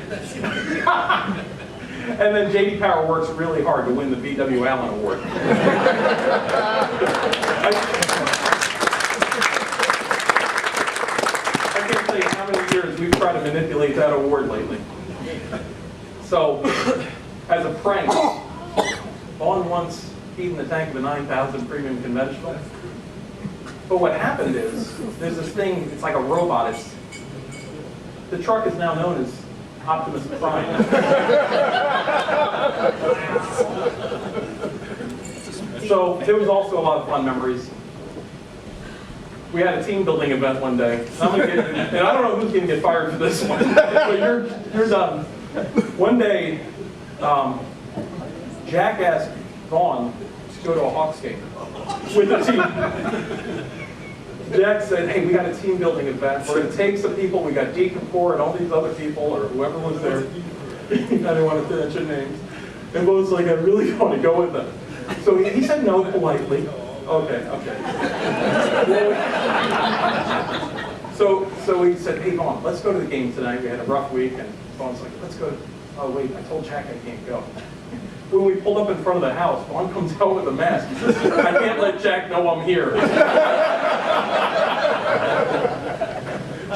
And then J.D. Power works really hard to win the V.W. Allen Award. I can't tell you how many years we've tried to manipulate that award lately. So, as a prank, Vaughn once heated the tank of a 9,000 premium conventional. But what happened is, there's this thing, it's like a robot. The truck is now known as Optimus Prime. So there was also a lot of fun memories. We had a team building event one day. And I don't know who's going to get fired for this one, but you're done. One day, Jack asked Vaughn to go to a Hawks game with the team. Jack said, hey, we got a team building event. We're going to take some people. We got Deacon Core and all these other people, or whoever was there. I didn't want to mention names. And Vaughn was like, I really don't want to go with them. So he said no politely. Okay. So he said, hey, Vaughn, let's go to the game tonight. We had a rough week. And Vaughn's like, let's go. Oh, wait, I told Jack I can't go. When we pulled up in front of the house, Vaughn comes out with a mask. He says, I can't let Jack know I'm here.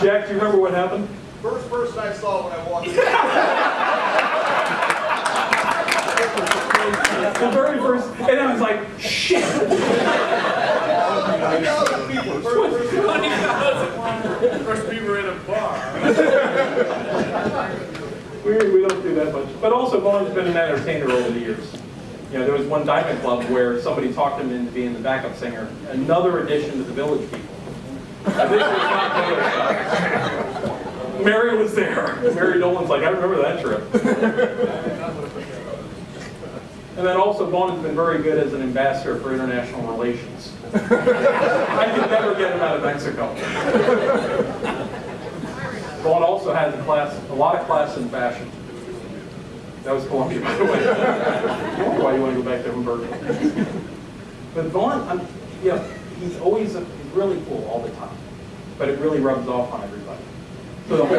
Jack, do you remember what happened? First person I saw when I walked in. The very first, and I was like, shit. 20,000 people. First we were in a bar. We don't do that much. But also, Vaughn's been an entertainer over the years. There was one diamond club where somebody talked him into being the backup singer. Another addition to the Village People. I think it was not Photoshopped. Mary was there. Mary Dolan's like, I remember that trip. And then also, Vaughn has been very good as an ambassador for international relations. I could never get him out of Mexico. Vaughn also has a lot of class in fashion. That was Columbia, by the way. I wonder why you want to go back to Berkeley. But Vaughn, he's always really cool all the time. But it really rubs off on everybody. So the whole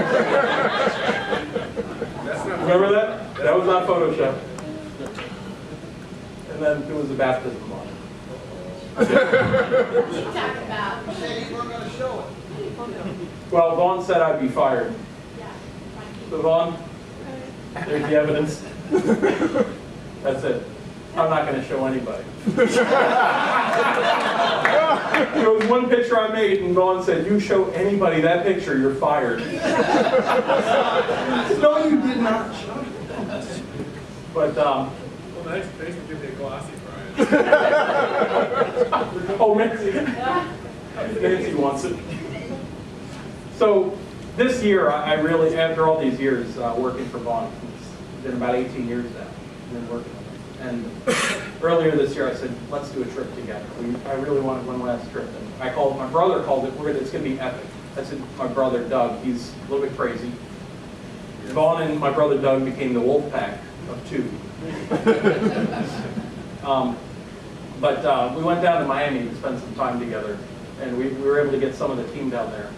Remember that? That was not Photoshop. And then it was a baptism line. Well, Vaughn said I'd be fired. So Vaughn, there's the evidence. That's it. I'm not going to show anybody. There was one picture I made, and Vaughn said, "You show anybody that picture, you're fired." No, you did not. But Well, thanks for giving me a glossy, Brian. oh, Nancy wants it. So this year, I really, after all these years working for Vaughn, it's been about 18 years now. I've been working with him. And earlier this year, I said, let's do a trip together. I really wanted one last trip. And my brother called it, it's going to be epic. I said, my brother Doug, he's a little bit crazy. Vaughn and my brother Doug became the wolf pack of two. But we went down to Miami to spend some time together. And we were able to get some of the team down there.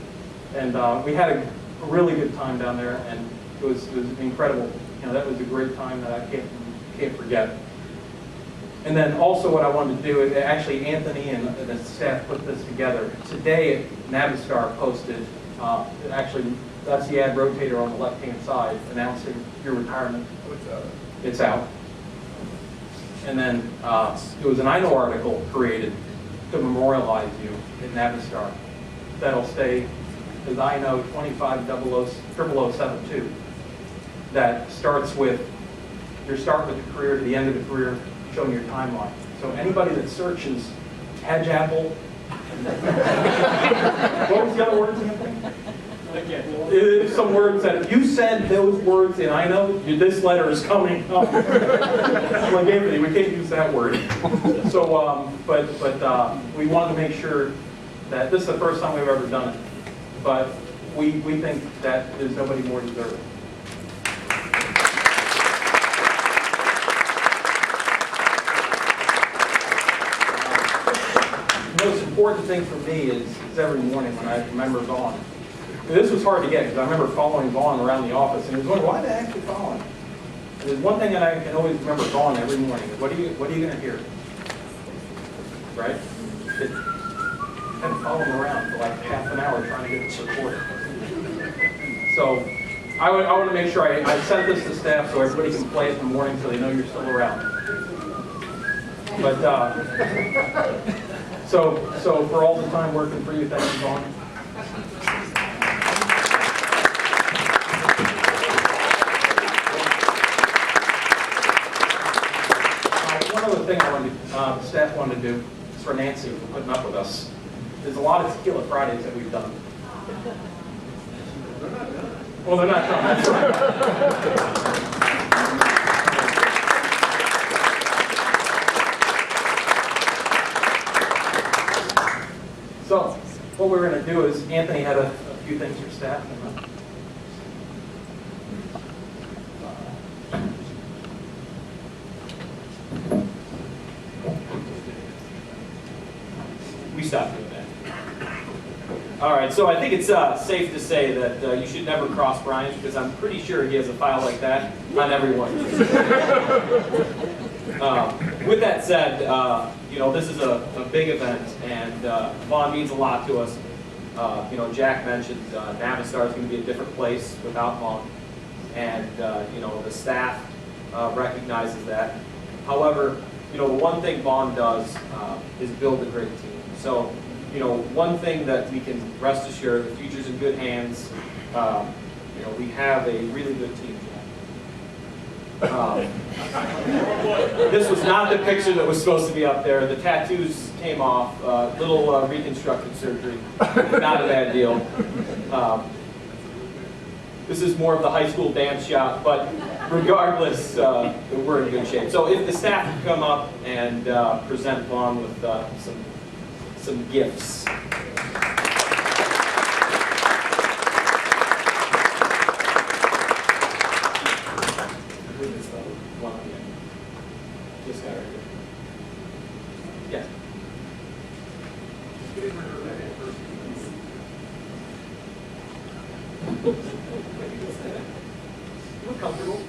And we had a really good time down there. And it was incredible. You know, that was a great time that I can't forget. And then also what I wanted to do, actually Anthony and the staff put this together. Today Navistar posted, actually that's the ad rotator on the left-hand side announcing your retirement. It's out. And then there was an I Know article created to memorialize you in Navistar. That'll stay as I Know 250072. That starts with your start with the career to the end of the career, showing your timeline. So anybody that searches Hedge Apple, what was the other words again? There's some words that if you said those words in I Know, this letter is coming up. Like Anthony, we can't use that word. So, but we wanted to make sure that this is the first time we've ever done it. But we think that there's nobody more deserving. The most important thing for me is every morning when I remember Vaughn. And this was hard to get because I remember following Vaughn around the office and he was going, why the heck are you following? And there's one thing that I can always remember Vaughn every morning. What are you going to hear? Right? Kind of follow him around for like half an hour trying to get this recorded. So I want to make sure I sent this to staff so everybody can play it in the morning so they know you're still around. But so for all the time working for you, thank you, Vaughn. One other thing the staff wanted to do is for Nancy for putting up with us. There's a lot of Tequila Fridays that we've done. Well, they're not done. That's right. So, what we're going to do is, Anthony had a few things for staff. We stopped doing that. All right, so I think it's safe to say that you should never cross Brian because I'm pretty sure he has a file like that on everyone. With that said, you know, this is a big event, and Vaughn means a lot to us. You know, Jack mentioned Navistar is going to be a different place without Vaughn, and you know, the staff recognizes that. However, you know, the one thing Vaughn does is build a great team. So, you know, one thing that we can rest assured, the future's in good hands. You know, we have a really good team. This was not the picture that was supposed to be up there. The tattoos came off, little reconstructive surgery, not a bad deal. This is more of the high school dance shop, but regardless, we're in good shape. So if the staff could come up and present Vaughn with some gifts. This guy right here. Yeah. We're comfortable.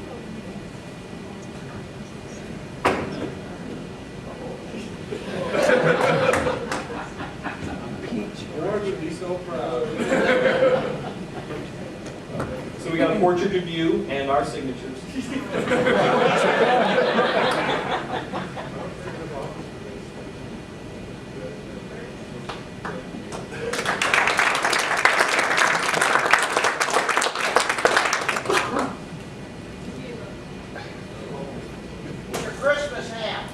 George would be so proud. So we got a portrait of you and our signatures. Christmas ham.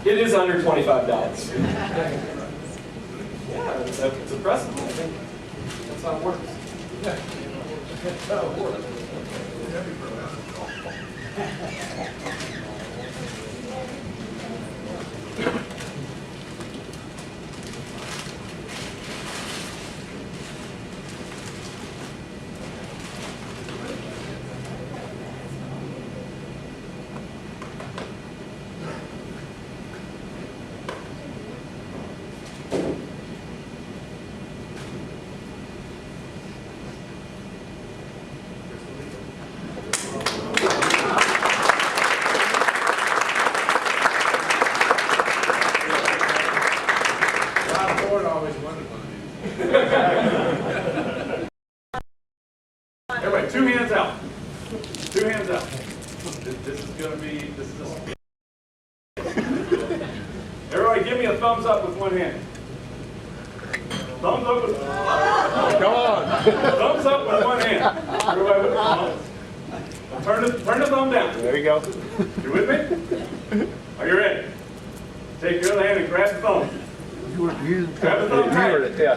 It is under $25. Yeah, it's impressive. I think that's how it works. That's how it works. Ford always wanted one of these. Everybody, two hands out. Two hands out. This is going to be, this is Everybody give me a thumbs up with one hand. Thumbs up with, Come on. thumbs up with one hand. Everybody with turn the thumb down. There you go. You with me? Are you ready? Take your other hand and grab the thumb. Grab the thumb tight. Yeah.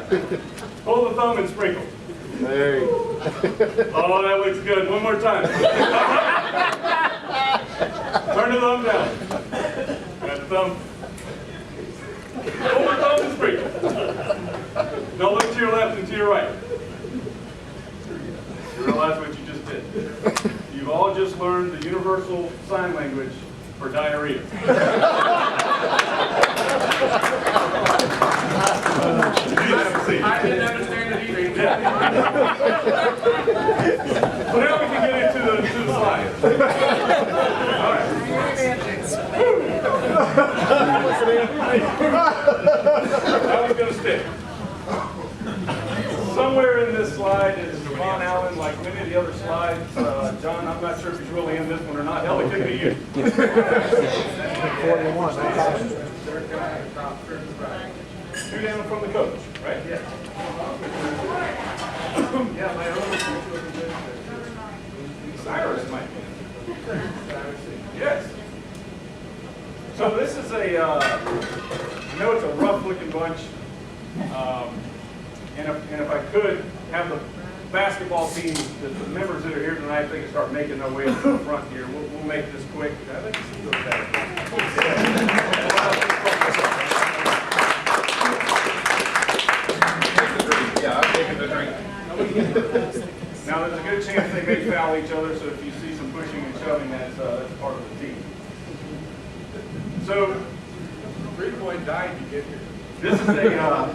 Pull the thumb and sprinkle. There you go. Oh, that looks good. One more time. Turn the thumb down. Grab the thumb. Pull the thumb and sprinkle. Now look to your left and to your right. You realize what you just did. You've all just learned the universal sign language for diarrhea. You didn't have to see it. I didn't understand it either. So now we can get into the slides. All right. That one's going to stick. Somewhere in this slide is Vaughn Allen, like many of the other slides. John, I'm not sure if he's really in this one or not. Hell, it could be you. 41. Two down from the coach, right? Yeah. Yeah, my own. Cyrus might be. Yes. So this is a, I know it's a rough-looking bunch, and if I could have the basketball team, the members that are here tonight, they can start making their way to the front here. We'll make this quick. I think this is okay. Yeah, I'm taking the drink. Now, there's a good chance they may foul each other, so if you see some pushing and shoving, that's part of the team. So, 3-point dive to get here. this is a,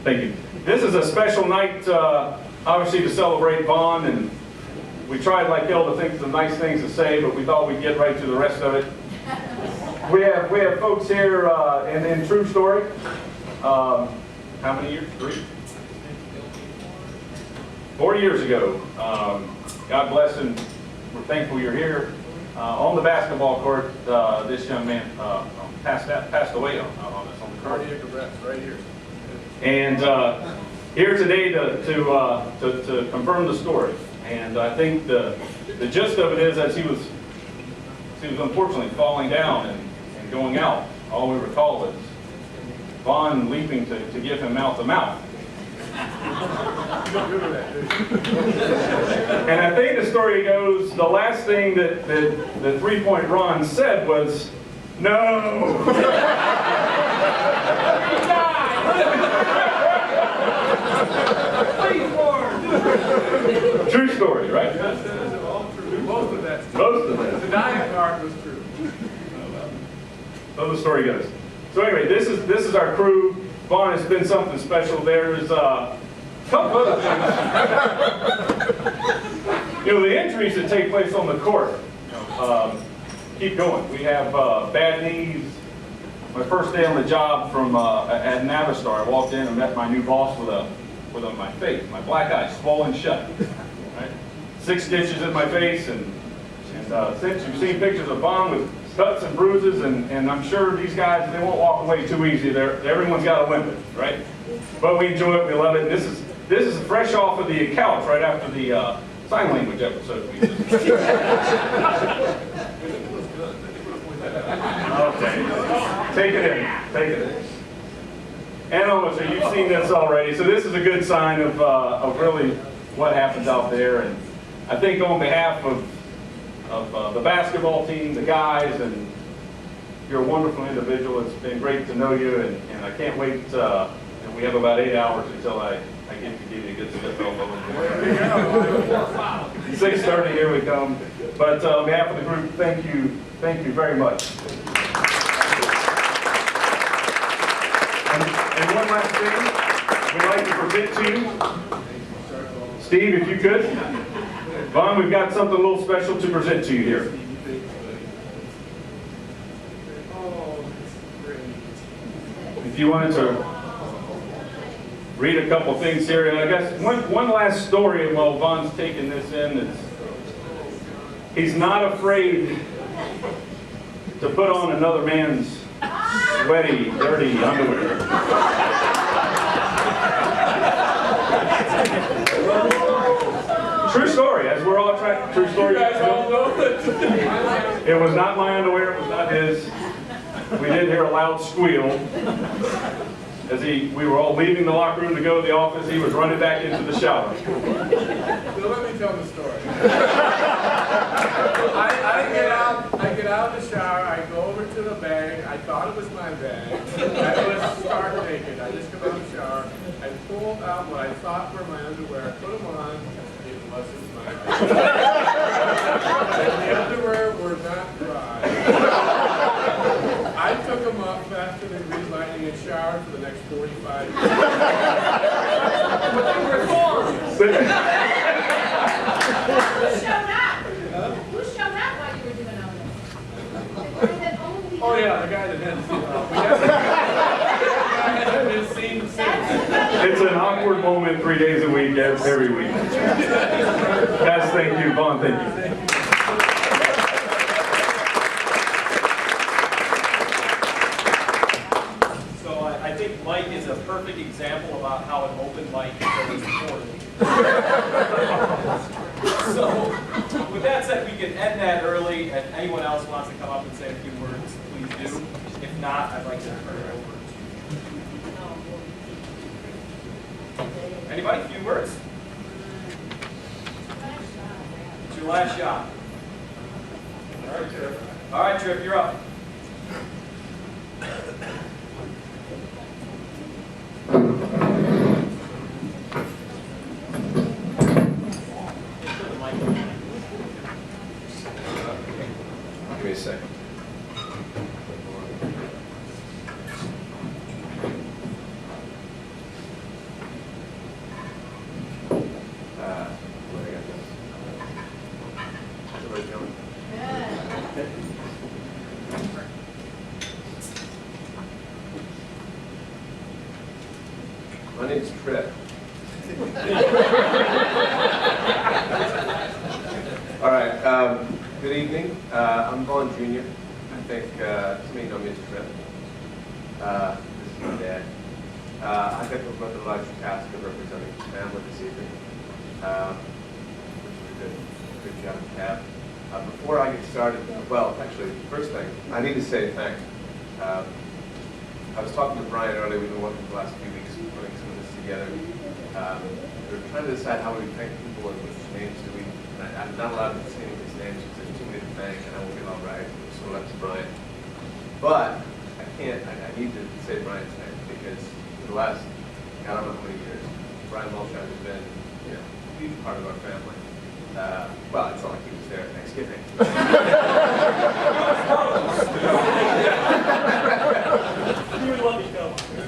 thank you. This is a special night, obviously to celebrate Vaughn, and we tried like hell to think of some nice things to say, but we thought we'd get right to the rest of it. We have folks here, and in true story, how many years? 3? 4 years ago, God bless, and we're thankful you're here. On the basketball court, this young man passed away on the court. Cardiac arrest right here. And here today to confirm the story. And I think the gist of it is that he was unfortunately falling down and going out. All we recall is Vaughn leaping to give him mouth to mouth. And I think the story goes, the last thing that the 3-point Ron said was, no! True story, right? That is all true. Most of that's true. Most of it. The diet part was true. So the story goes. So anyway, this is our crew. Vaughn, has been something special. There's a couple other things. You know, the injuries that take place on the court keep going. We have bad knees. My first day on the job at Navistar, I walked in and met my new boss with my face, my black eye swollen shut. Right? 6 stitches in my face, and since you've seen pictures of Vaughn with cuts and bruises, and I'm sure these guys, they won't walk away too easy. Everyone's got a limit, right? But we enjoy it, we love it. And this is fresh off of the couch right after the sign language episode we did. Okay, take it in, take it in. And so you've seen this already, so this is a good sign of really what happens out there. And I think on behalf of the basketball team, the guys, and you're a wonderful individual. It's been great to know you, and I can't wait. And we have about 8 hours until I get to give you a good stiff elbow. 6:30, here we come. But on behalf of the group, thank you very much. And one last thing, we'd like to present to you. Steve, if you could. Vaughn, we've got something a little special to present to you here. If you wanted to read a couple things here, and I guess one last story while Vaughn's taking this in is he's not afraid to put on another man's sweaty, dirty underwear. True story, as we're all trying. True story. You guys all know it. It was not my underwear. It was not his. We did hear a loud squeal as we were all leaving the locker room to go to the office. He was running back into the shower. So let me tell the story. I get out of the shower. I go over to the bag. I thought it was my bag. I was stark naked. I just come out of the shower. I pulled out what I thought were my underwear. I put them on. It wasn't my underwear. And the underwear were not dry. I took them up faster than green lightning and showered for the next 45 years. But they were formed. Who showed up? Who showed up while you were doing all this? Oh yeah, the guy that hadn't seen the guy hadn't been seen since. It's an awkward moment 3 days a week, every week. Guys, thank you. Vaughn, thank you. I think Mike is a perfect example about how an open mic is important. So, with that said, we can end that early, and anyone else wants to come up and say a few words, please do. If not, I'd like to turn it over to anybody. A few words? It's your last shot. All right, Trip. All right, Trip, you're up. Give me a second. Where I got this? Is everybody coming? My name's Trip. All right. Good evening. I'm Vaughn Jr. I think some of you know me as Trip. This is my dad. I got the rather large task of representing his family this evening, which is a good job to have. Before I get started, well, actually, first thing, I need to say thanks. I was talking to Brian earlier. We've been working for the last few weeks putting some of this together. We were trying to decide how we would thank people and which names do we. I'm not allowed to say any of his names because there's too many to thank, and I won't get all right. So that's Brian. But I can't. I need to say Brian's name because for the last, I don't know how many years, Brian Mulshine has been, a huge part of our family. Well, it's not like he was there at Thanksgiving.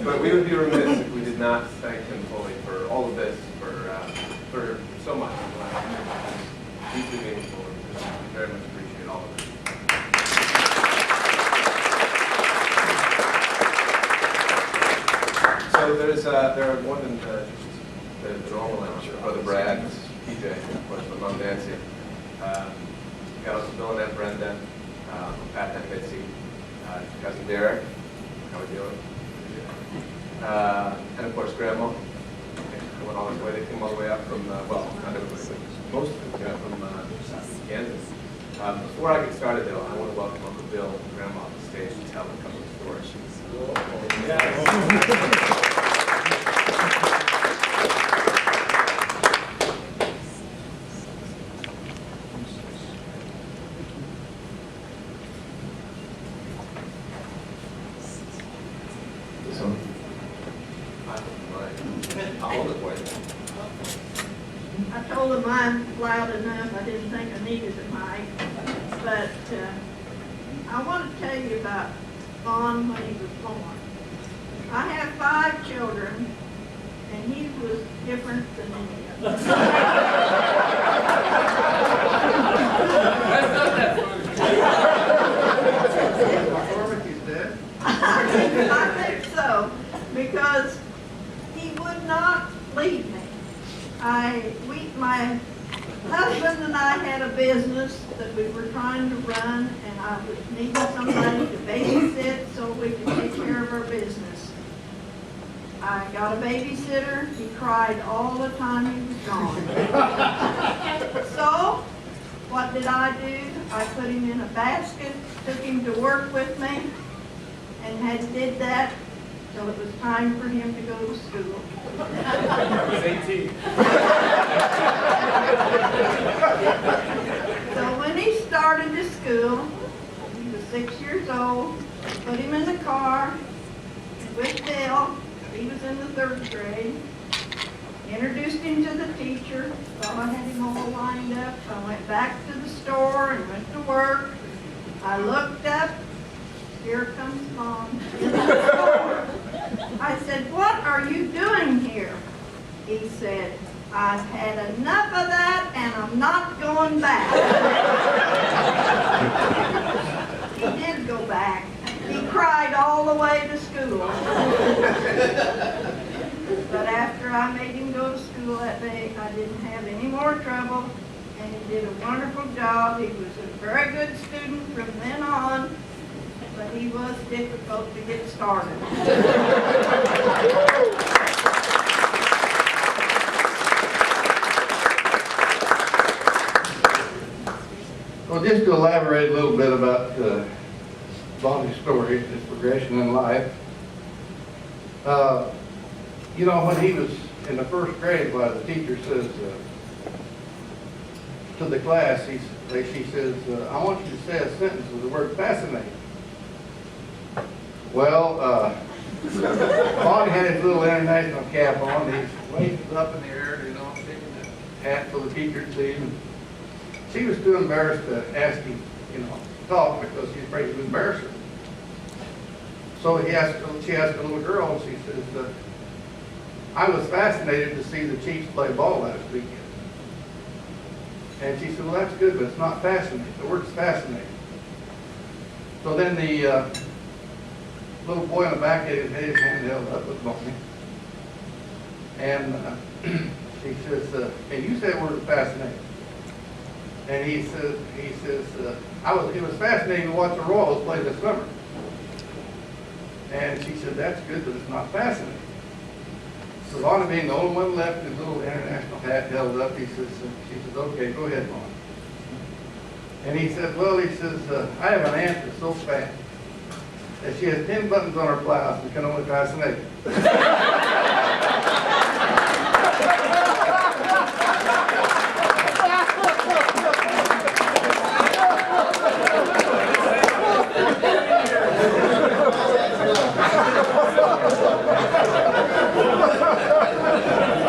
But we would be remiss if we did not thank him fully for all of this, for so much. deeply meaningful, and we very much appreciate all of it. So there are more than just the normal lounge. Brother Brad, PJ, of course, my mom Nancy. Got also Bill and Aunt Brenda, Pat and Mitzi, cousin Derek. How we doing? And of course, Grandma. They went all the way. They came all the way up from well, not everybody, but most of them came from Kansas. Before I get started, though, I want to welcome Uncle Bill and Grandma to the stage to tell a couple of stories. This one? I'll hold it for you. I told him I'm loud enough, I didn't think I needed a mic. But I want to tell you about Vaughn when he was born. I have 5 children, and he was different than any of them. That's not that funny. I think so, because he would not leave me. My husband and I had a business that we were trying to run, and I was needing somebody to babysit so we could take care of our business. I got a babysitter. He cried all the time he was gone. So, what did I do? I put him in a basket, took him to work with me, and did that till it was time for him to go to school. I was 18. So when he started to school, he was 6 years old, put him in the car with Bill. He was in the 3rd grade. Introduced him to the teacher. Thought I had him all lined up. I went back to the store and went to work. I looked up. Here comes Mom in the store. I said, "What are you doing here?" He said, "I've had enough of that and I'm not going back." He did go back. He cried all the way to school. But after I made him go to school that day, I didn't have any more trouble, and he did a wonderful job. He was a very good student from then on, but he was difficult to get started. Well, just to elaborate a little bit about Bobby's story, his progression in life. You know, when he was in the 1st grade, the teacher says to the class, she says, "I want you to say a sentence with the word fascinating." Well, Bobby had his little international cap on. He's waving up in the air, you know, taking the hat for the teacher to see him. She was too embarrassed to ask him, you know, to talk because she's afraid to embarrass her. So she asked a little girl, and she says, "I was fascinated to see the Chiefs play ball last weekend." And she said, "Well, that's good, but it's not fascinating. The word's fascinating." So then the little boy in the back had his hand held up with Bonnie. And she says, "Can you say the word fascinating?" And he says, it was fascinating to watch the Royals play this summer. And she said, "That's good, but it's not fascinating." So Bonnie, being the only one left, his little international hat held up, she says, "Okay, go ahead, Mom." And he said, "I have an aunt that's so fat that she has 10 buttons on her blouse and can only fascinate."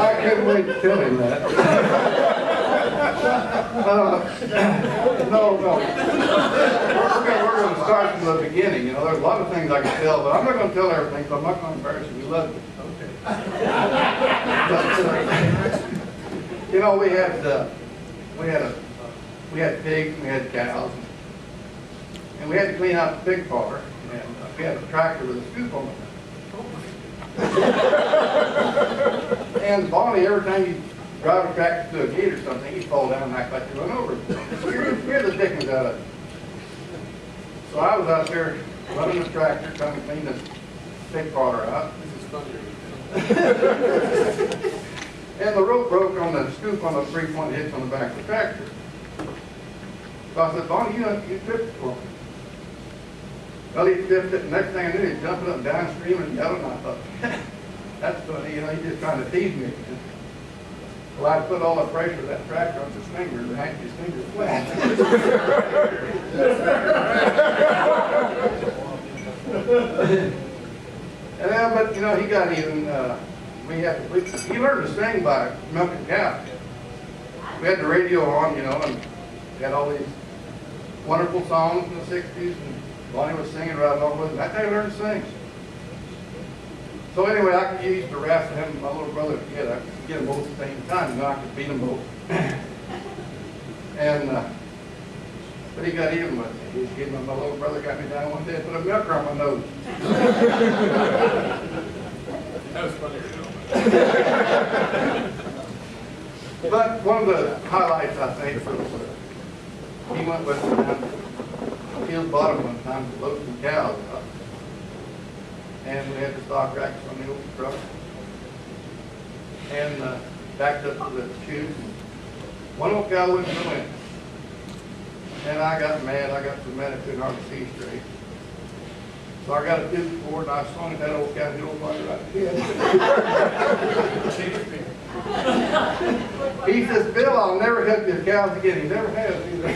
I couldn't wait to tell him that. No. We're going to start from the beginning. You know, there's a lot of things I can tell, but I'm not going to tell everything, so I'm not going to embarrass you. We love you. Okay. But, you know, we had a we had pigs, and we had cows, and we had to clean out the pig parlor, and we had a tractor with a scoop on it. And Bonnie, every time you drive a tractor to a gate or something, he'd fall down and act like you run over him. You're the dickens out of it. So I was out there running the tractor, trying to clean this pig parlor out. This is funny. And the rope broke on the scoop on the 3-point hitch on the back of the tractor. So I said, Bonnie, you tripped it for me. Well, he tripped it, and next thing I knew, he's jumping up and down, screaming and yelling. I thought, that's funny, you know, he's just trying to tease me. Well, I put all the pressure of that tractor on his fingers, and actually his fingers flat. But, you know, he got even, he learned to sing by milking cows. We had the radio on, you know, and we had all these wonderful songs in the 60s, and Bonnie was singing right along with him. That's how he learned to sing. So anyway, I could use to wrestle him and my little brother together. I could get them both at the same time, and I could beat them both. But he got even with me. He was getting my little brother got me down one day and put a milker on my nose. That was funny. But one of the highlights, I think, was he went with me down to Field Bottom one time to load some cows up. And we had the stock racks on the old truck. And backed up to the chute. One old cow wouldn't go in. And I got mad. I got so mad I couldn't hardly see straight. So I got a tube cord and I swung at that old cow and hit old body right in the head. He says, Bill, I'll never help your cows again. He never has either.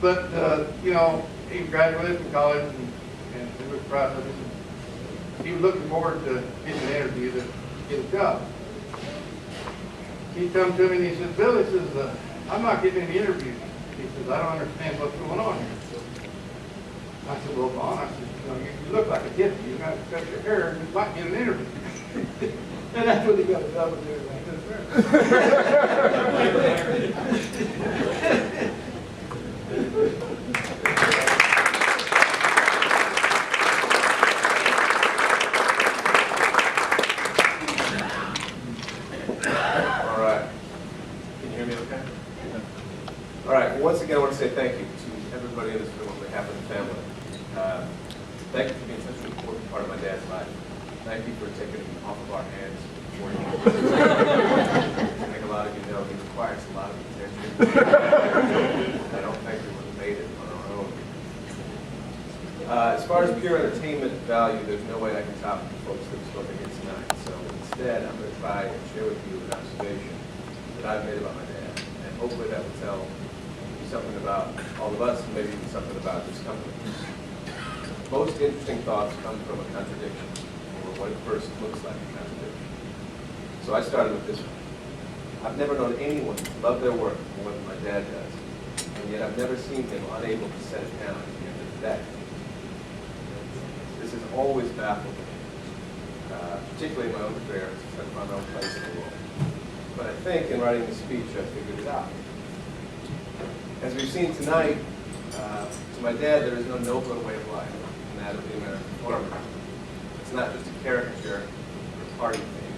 But, you know, he graduated from college and he was proud of it. He was looking forward to getting an interview to get a job. He come to me and he says, Bill, he says, I'm not getting any interviews. He says, I don't understand what's going on here. I said, well, Vaughn, I said, you know, you look like a hippie. You got to cut your hair and you might get an interview. And that's what he got a job with everything. All right. Can you hear me okay? All right. Well, once again, I want to say thank you to everybody in this room on behalf of the family. Thank you for being such an important part of my dad's life. Thank you for taking him off of our hands. I think a lot of you know he requires a lot of attention. I don't think we would have made it on our own. As far as pure entertainment value, there's no way I can top the folks that have spoken here tonight. So instead, I'm going to try and share with you an observation that I've made about my dad. And hopefully that will tell you something about all of us and maybe even something about this company. Most interesting thoughts come from a contradiction, or what at first looks like a contradiction. So I started with this one. I've never known anyone to love their work more than my dad does, and yet I've never seen him unable to set it down at the end of the day. This has always baffled me, particularly in my own affairs, and my own place in the world. But I think in writing this speech, I figured it out. As we've seen tonight, to my dad, there is no nobler way of life than that of the American farmer. It's not just a caricature or a party thing.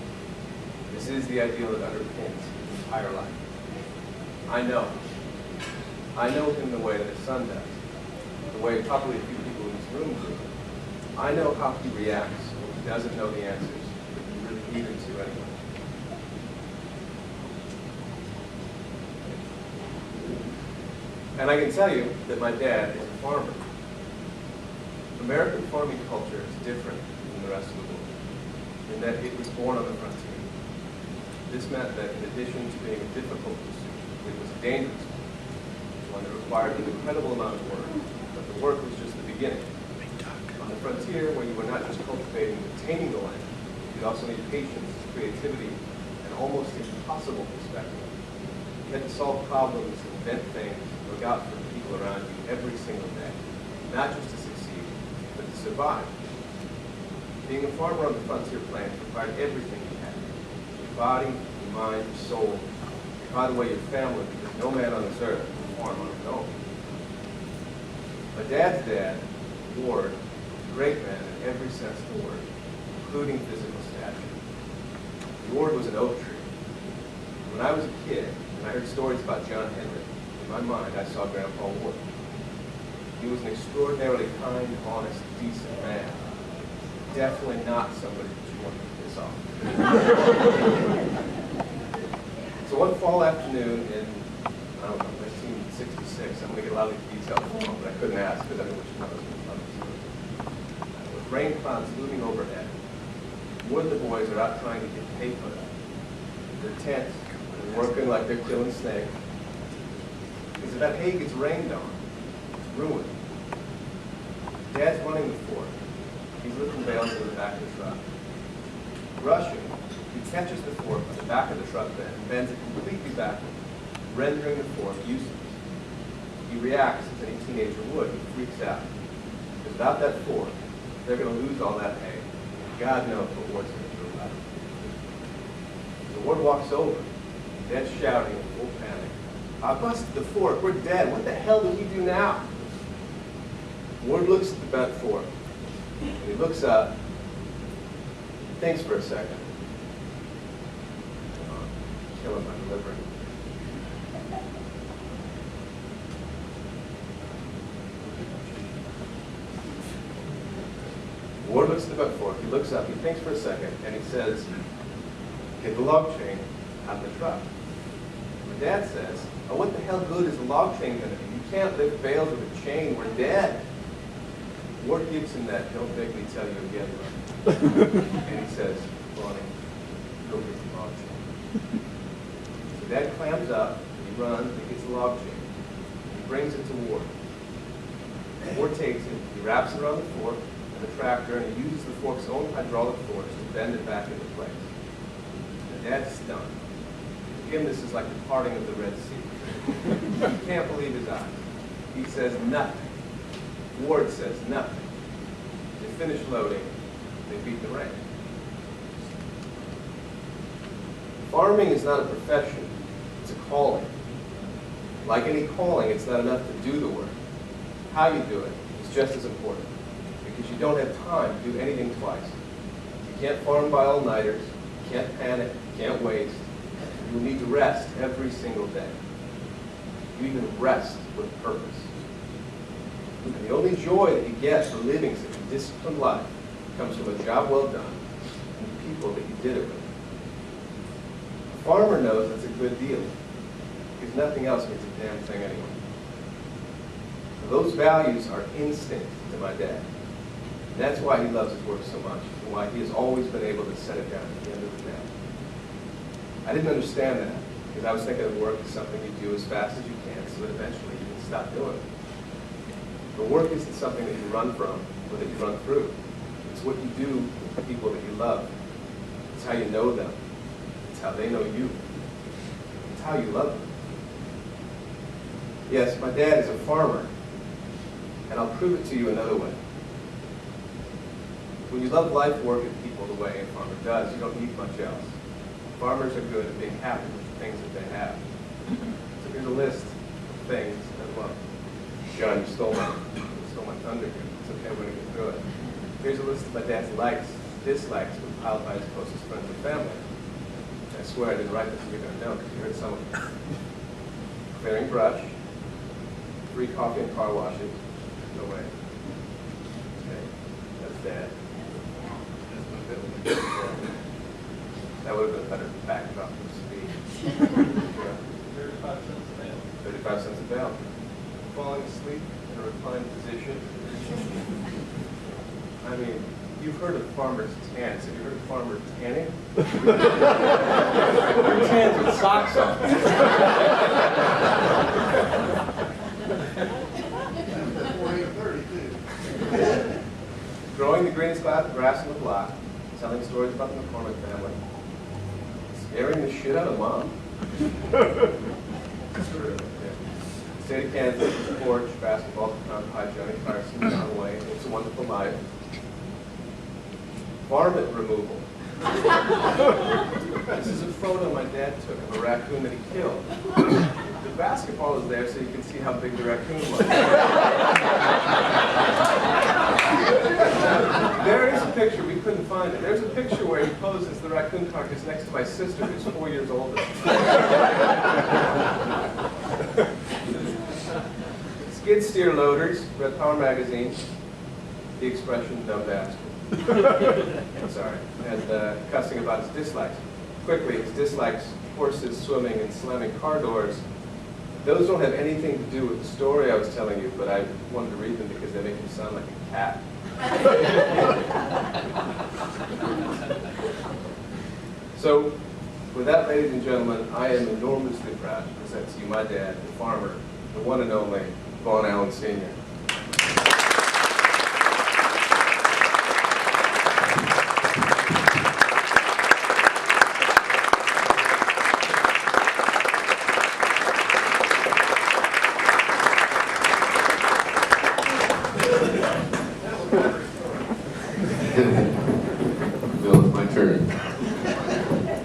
This is the ideal that underpins his entire life. I know him the way that his son does, the way probably a few people in this room do. I know how he reacts when he doesn't know the answers, but he really needed to anyway. And I can tell you that my dad is a farmer. American farming culture is different than the rest of the world, in that it was born on the frontier. This meant that in addition to being a difficult pursuit, it was a dangerous one that required an incredible amount of work, but the work was just the beginning. On the frontier, where you were not just cultivating and maintaining the land, you also need patience, creativity, and almost impossible perspective. You had to solve problems, invent things, look out for the people around you every single day, not just to succeed, but to survive. Being a farmer on the frontier plains required everything you had. You your body, your mind, your soul, and by the way, your family, because no man on this earth can perform on his own. My dad's dad, Ward, was a great man in every sense of the word, including physical stature. Ward was an oak tree. When I was a kid, and I heard stories about John Henry, in my mind I saw Grandpa Ward. He was an extraordinarily kind, honest, decent man. Definitely not somebody that you want to piss off. So one fall afternoon in, I don't know, 1966, I'm going to get a lot of these details wrong, but I couldn't ask because I know which one was. With rain clouds looming overhead, one of the boys are out trying to get hay put up. They're tense, they're working like they're killing snakes. Because if that hay gets rained on, it's ruined. Dad's running the fort. He's lifting bales to the back of the truck. Rushing, he catches the fork on the back of the truck bed and bends it completely backward, rendering the fork useless. He reacts as any teenager would. He freaks out. Because without that fork, they're going to lose all that hay. God knows what Ward's going to do about it. So Ward walks over. Dad's shouting in full panic. I busted the fork. We're dead. What the hell do we do now? Ward looks at the bent fork. And he looks up, thinks for a second. Killing my delivery. Ward looks at the bent fork, he looks up, he thinks for a second, and he says, get the log chain out of the truck. My dad says, oh, what the hell good is a log chain going to do? You can't lift bales with a chain, we're dead. Ward gives him that, don't make me tell you again, and he says, Bonnie, go get the log chain. So Dad clams up, he runs, he gets the log chain. He brings it to Ward. And Ward takes it, he wraps it around the fork and the tractor, and he uses the fork's own hydraulic force to bend it back into place. And Dad's stunned. To him, this is like the parting of the Red Sea. He can't believe his eyes. He says nothing. Ward says nothing. They finish loading. They beat the rain. Farming is not a profession. It's a calling. Like any calling, it's not enough to do the work. How you do it is just as important, because you don't have time to do anything twice. You can't farm by all-nighters. You can't panic. You can't waste. You will need to rest every single day. You even rest with purpose. And the only joy that you get from living such a disciplined life comes from a job well done and the people that you did it with. A farmer knows that's a good deal, because nothing else means a damn thing anyway. Those values are instinct to my dad. And that's why he loves his work so much, and why he has always been able to set it down at the end of the day. I didn't understand that, because I was thinking of work as something you do as fast as you can, so that eventually you can stop doing it. But work isn't something that you run from or that you run through. It's what you do with the people that you love. It's how you know them. It's how they know you. It's how you love them. Yes, my dad is a farmer, and I'll prove it to you another way. When you love life, work, and people the way a farmer does, you don't need much else. Farmers are good at being happy with the things that they have. So here's a list of things I love. John, you stole my thunder here. It's okay, we're going to get through it. Here's a list of my dad's likes, dislikes, compiled by his closest friends and family. I swear I didn't write this, you're going to know, because you heard some of them. Clearing brush, 3 coffee and car washes. No way. Okay, that's Dad. That would have been a better backdrop for speed. 35 cents a bale. 35 cents a bale. Falling asleep in a reclined position. I mean, you've heard of farmers' tans. Have you heard of farmers tanning? Your tans with socks on. Growing the greenest grass in the block, telling stories about the McCormick family, scaring the shit out of Mom. State of Kansas, porch, basketball, pound pie, Johnny Carson, John Wayne. It's a Wonderful Life. Varmint removal. This is a photo my dad took of a raccoon that he killed. The basketball is there so you can see how big the raccoon was. There is a picture, we couldn't find it. There's a picture where he poses the raccoon carcass next to my sister, who's 4 years older. Skid steer loaders, read Power Magazine, the expression dumb bastard. I'm sorry. And cussing about his dislikes. Quickly, his dislikes, horses, swimming, and slamming car doors. Those don't have anything to do with the story I was telling you, but I wanted to read them because they make him sound like a cat. So, with that, ladies and gentlemen, I am enormously proud to present to you my dad, the farmer, the one and only Vaughn Allen Sr. Bill, it's my turn.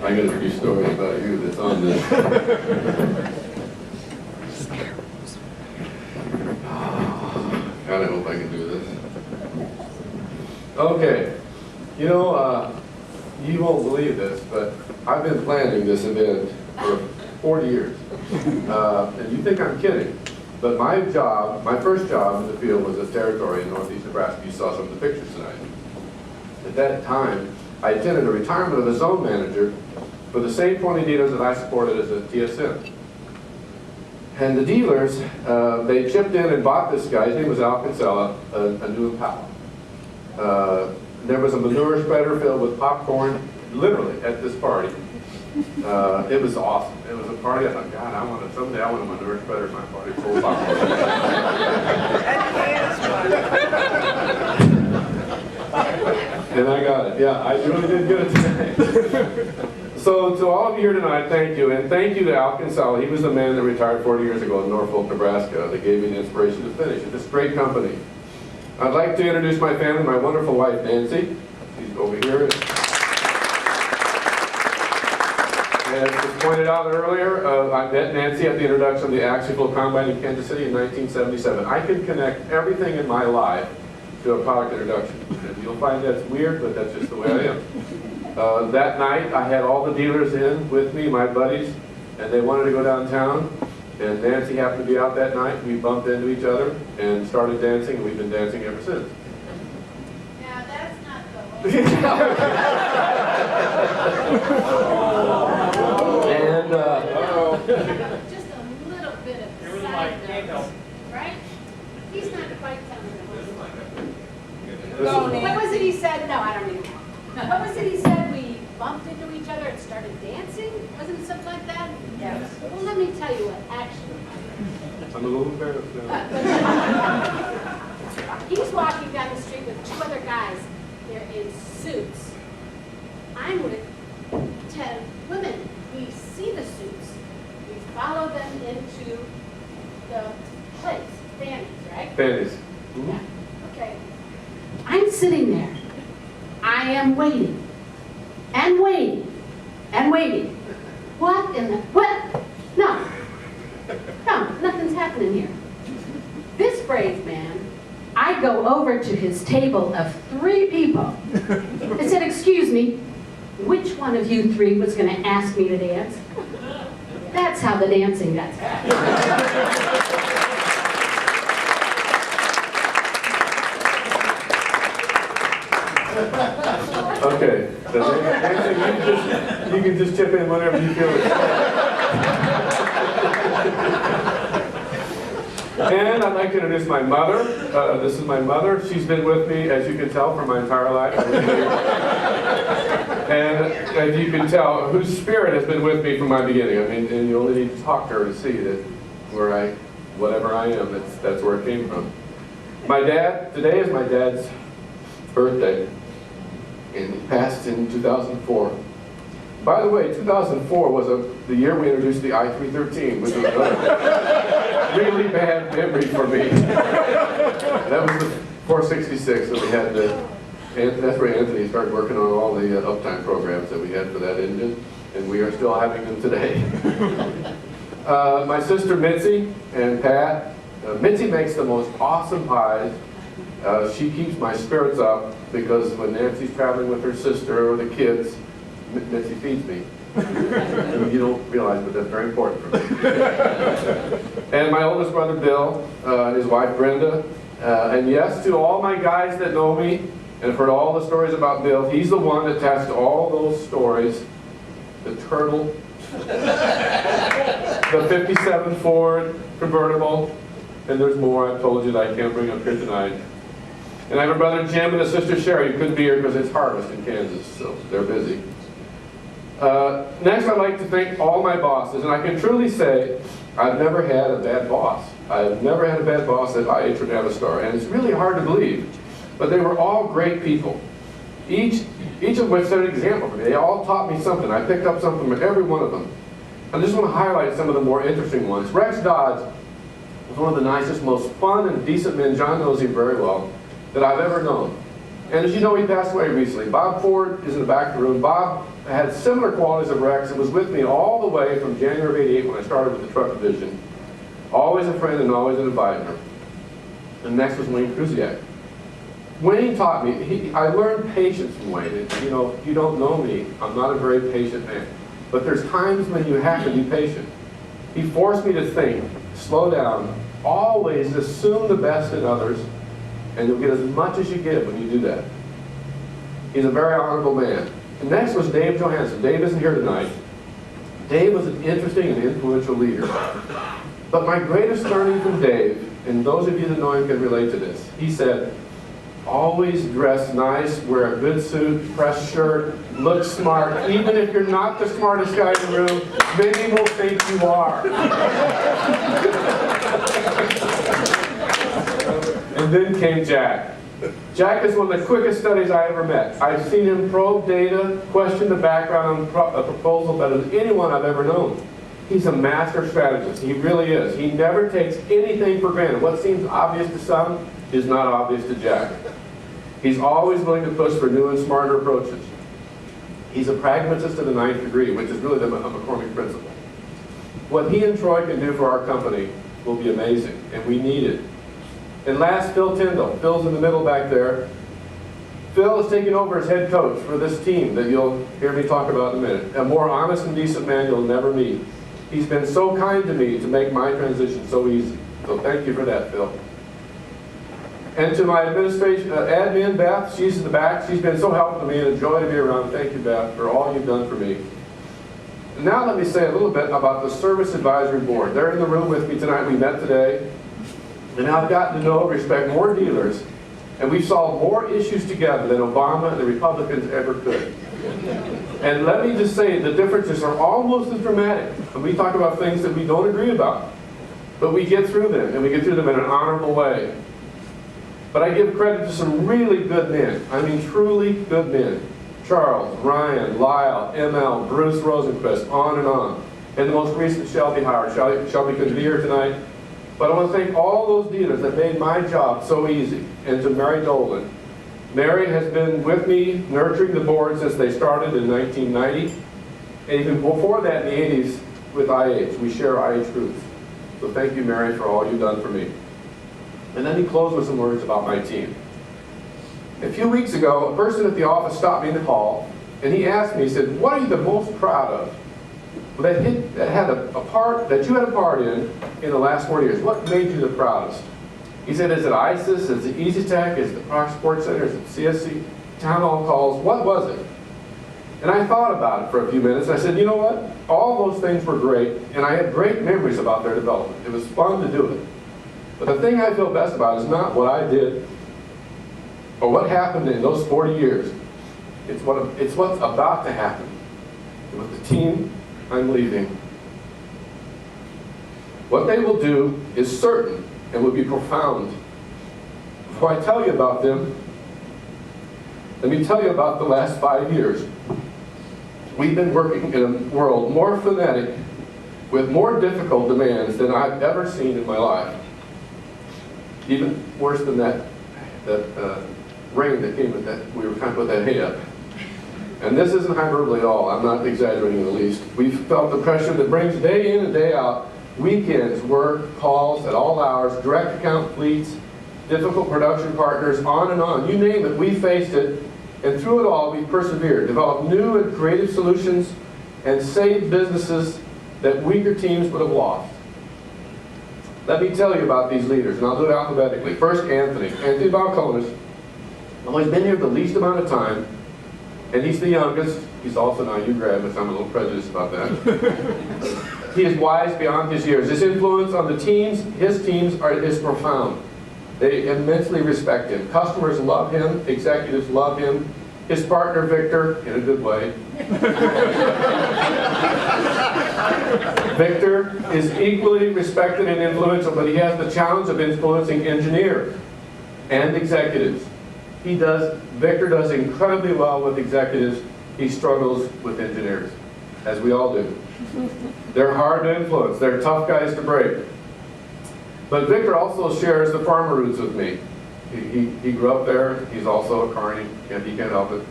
I got a few stories about you that's on this. God, I hope I can do this. Okay. You know, you won't believe this, but I've been planning this event for 40 years. And you think I'm kidding. But my job, my first job in the field was as territory in northeast Nebraska. You saw some of the pictures tonight. At that time, I attended a retirement of a zone manager for the same 20 dealers that I supported as a TSM. And the dealers, they chipped in and bought this guy. His name was Al Kinsella, a new Impala. There was a manure spreader filled with popcorn, literally, at this party. It was awesome. It was a party. I thought, God, someday I want a manure spreader at my party full of popcorn. And I got it. Yeah, I really did get it tonight. So to all of you here tonight, thank you. And thank you to Al Kinsella. He was the man that retired 40 years ago in Norfolk, Nebraska, that gave me the inspiration to finish it. This great company. I'd like to introduce my family, my wonderful wife, Nancy. She's over here. As was pointed out earlier, I met Nancy at the introduction of the Axial Combine in Kansas City in 1977. I can connect everything in my life to a product introduction. And you'll find that's weird, but that's just the way I am. That night, I had all the dealers in with me, my buddies, and they wanted to go downtown. And Nancy happened to be out that night. We bumped into each other and started dancing, and we've been dancing ever since. Now, that's not the And, just a little bit of side notes, right? He's not quite telling the What was it he said? No, I don't even know. What was it he said? We bumped into each other and started dancing? Wasn't it something like that? Yes. Well, let me tell you what actually happened. I'm a little embarrassed now. He's walking down the street with two other guys. They're in suits. I'm with 10 women. We see the suits. We follow them into the place. Fanny's, right? Fanny's. Yeah. Okay. I'm sitting there. I am waiting. And waiting. And waiting. What in the... What? No. No, nothing's happening here. This brave man, I go over to his table of 3 people. I said, excuse me, which one of you 3 was going to ask me to dance? That's how the dancing got started. Okay. You can just chip in whenever you feel it. And I'd like to introduce my mother. This is my mother. She's been with me, as you can tell, for my entire life. And as you can tell, whose spirit has been with me from my beginning. I mean, and you only need to talk to her to see that whatever I am, that's where it came from. My dad, today is my dad's birthday. And he passed in 2004. By the way, 2004 was the year we introduced the i313, which was another really bad memory for me. That was the 466 that we had to And that's where Anthony started working on all the uptime programs that we had for that engine, and we are still having them today. My sister Mitzi and Pat. Mitzi makes the most awesome pies. She keeps my spirits up because when Nancy's traveling with her sister or the kids, Mitzi feeds me. And you don't realize, but that's very important for me. And my oldest brother Bill, and his wife Brenda. And yes, to all my guys that know me and have heard all the stories about Bill, he's the one attached to all those stories. The turtle, the 57 Ford convertible, and there's more I've told you that I can't bring up here tonight. And I have a brother Jim and a sister Sherry who couldn't be here because it's harvest in Kansas, so they're busy. Next, I'd like to thank all my bosses, and I can truly say I've never had a bad boss. I've never had a bad boss at IH or Navistar, and it's really hard to believe, but they were all great people. Each of which set an example for me. They all taught me something. I picked up something from every one of them. I just want to highlight some of the more interesting ones. Rex Dodge was one of the nicest, most fun and decent men, John knows him very well, that I've ever known. And as you know, he passed away recently. Bob Ford is in the back of the room. Bob had similar qualities of Rex and was with me all the way from January of '88 when I started with the truck division. Always a friend and always an advisor. And next was Wayne Kruziak. Wayne taught me, I learned patience from Wayne. And, you know, if you don't know me, I'm not a very patient man. But there's times when you have to be patient. He forced me to think, slow down, always assume the best in others, and you'll get as much as you give when you do that. He's a very honorable man. And next was Dave Johansson. Dave isn't here tonight. Dave was an interesting and influential leader. But my greatest learning from Dave, and those of you that know him can relate to this, he said, always dress nice, wear a good suit, press shirt, look smart. Even if you're not the smartest guy in the room, many will think you are. And then came Jack. Jack is one of the quickest studies I ever met. I've seen him probe data, question the background on a proposal better than anyone I've ever known. He's a master strategist. He really is. He never takes anything for granted. What seems obvious to some is not obvious to Jack. He's always willing to push for new and smarter approaches. He's a pragmatist to the 9th degree, which is really the McCormick principle. What he and Troy can do for our company will be amazing, and we need it. And last, Phil Tyndall. Phil's in the middle back there. Phil is taking over as head coach for this team that you'll hear me talk about in a minute. A more honest and decent man you'll never meet. He's been so kind to me to make my transition so easy. So thank you for that, Phil. And to my administration, admin, Beth, she's in the back. She's been so helpful to me and a joy to be around. Thank you, Beth, for all you've done for me. And now let me say a little bit about the Service Advisory Board. They're in the room with me tonight. We met today. And I've gotten to know and respect more dealers, and we've solved more issues together than Obama and the Republicans ever could. And let me just say, the differences are almost as dramatic. And we talk about things that we don't agree about. But we get through them, and we get through them in an honorable way. But I give credit to some really good men. I mean, truly good men. Charles, Ryan, Lyle, ML, Bruce Rosenquist, on. And the most recent, Shelby Howard. Shelby couldn't be here tonight. But I want to thank all those dealers that made my job so easy. And to Mary Dolan. Mary has been with me nurturing the board since they started in 1990. And even before that in the 80s with IH. We share IH roots. So thank you, Mary, for all you've done for me. And then he closed with some words about my team. A few weeks ago, a person at the office stopped me in the hall, and he asked me, he said, what are you the most proud of that you had a part in the last 4 years? What made you the proudest? He said, is it ISIS? Is it Easy Tech? Is it the Park Sports Center? Is it CSC? Town hall calls? What was it? And I thought about it for a few minutes. I said, you know what? All those things were great, and I had great memories about their development. It was fun to do it. But the thing I feel best about is not what I did or what happened in those 40 years. It's what's about to happen with the team I'm leaving. What they will do is certain and will be profound. Before I tell you about them, let me tell you about the last 5 years. We've been working in a world more frenetic, with more difficult demands than I've ever seen in my life. Even worse than that rain that came with that, we were trying to put that hay up. And this isn't hyperbole at all, I'm not exaggerating in the least. We've felt the pressure that brings day in and day out, weekends, work, calls at all hours, direct account fleets, difficult production partners, on and on. You name it, we faced it. And through it all, we've persevered, developed new and creative solutions, and saved businesses that weaker teams would have lost. Let me tell you about these leaders, and I'll do it alphabetically. First, Anthony Balcones. Well, he's been here the least amount of time, and he's the youngest. He's also now you graduates, I'm a little prejudiced about that. He is wise beyond his years. His influence on the teams, his teams, is profound. They immensely respect him. Customers love him, executives love him. His partner, Victor, in a good way. Victor is equally respected and influential, but he has the challenge of influencing engineers and executives. Victor does incredibly well with executives. He struggles with engineers, as we all do. They're hard to influence. They're tough guys to break. But Victor also shares the farmer roots with me. He grew up there. He's also a carny. He can't help it.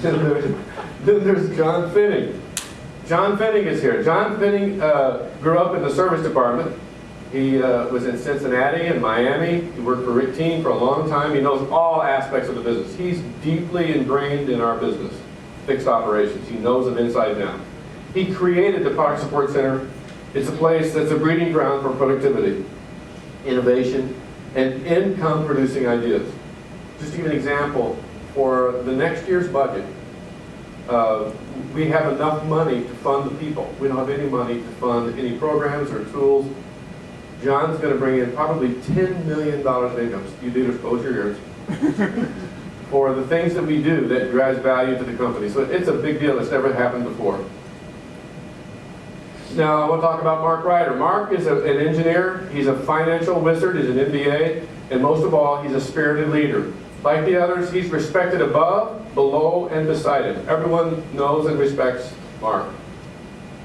Then there's John Finning. John Finning is here. John Finning grew up in the service department. He was in Cincinnati and Miami. He worked for Rick Teen for a long time. He knows all aspects of the business. He's deeply ingrained in our business, fixed operations. He knows them inside down. He created the Product Support Center. It's a place that's a breeding ground for productivity, innovation, and income-producing ideas. Just to give an example, for the next year's budget, we have enough money to fund the people. We don't have any money to fund any programs or tools. John's going to bring in probably $10 million of income. You leaders, close your ears. For the things that we do that drives value to the company. So it's a big deal. It's never happened before. Now I want to talk about Mark Ryder. Mark is an engineer. He's a financial wizard. He's an MBA. And most of all, he's a spirited leader. Like the others, he's respected above, below, and beside him. Everyone knows and respects Mark.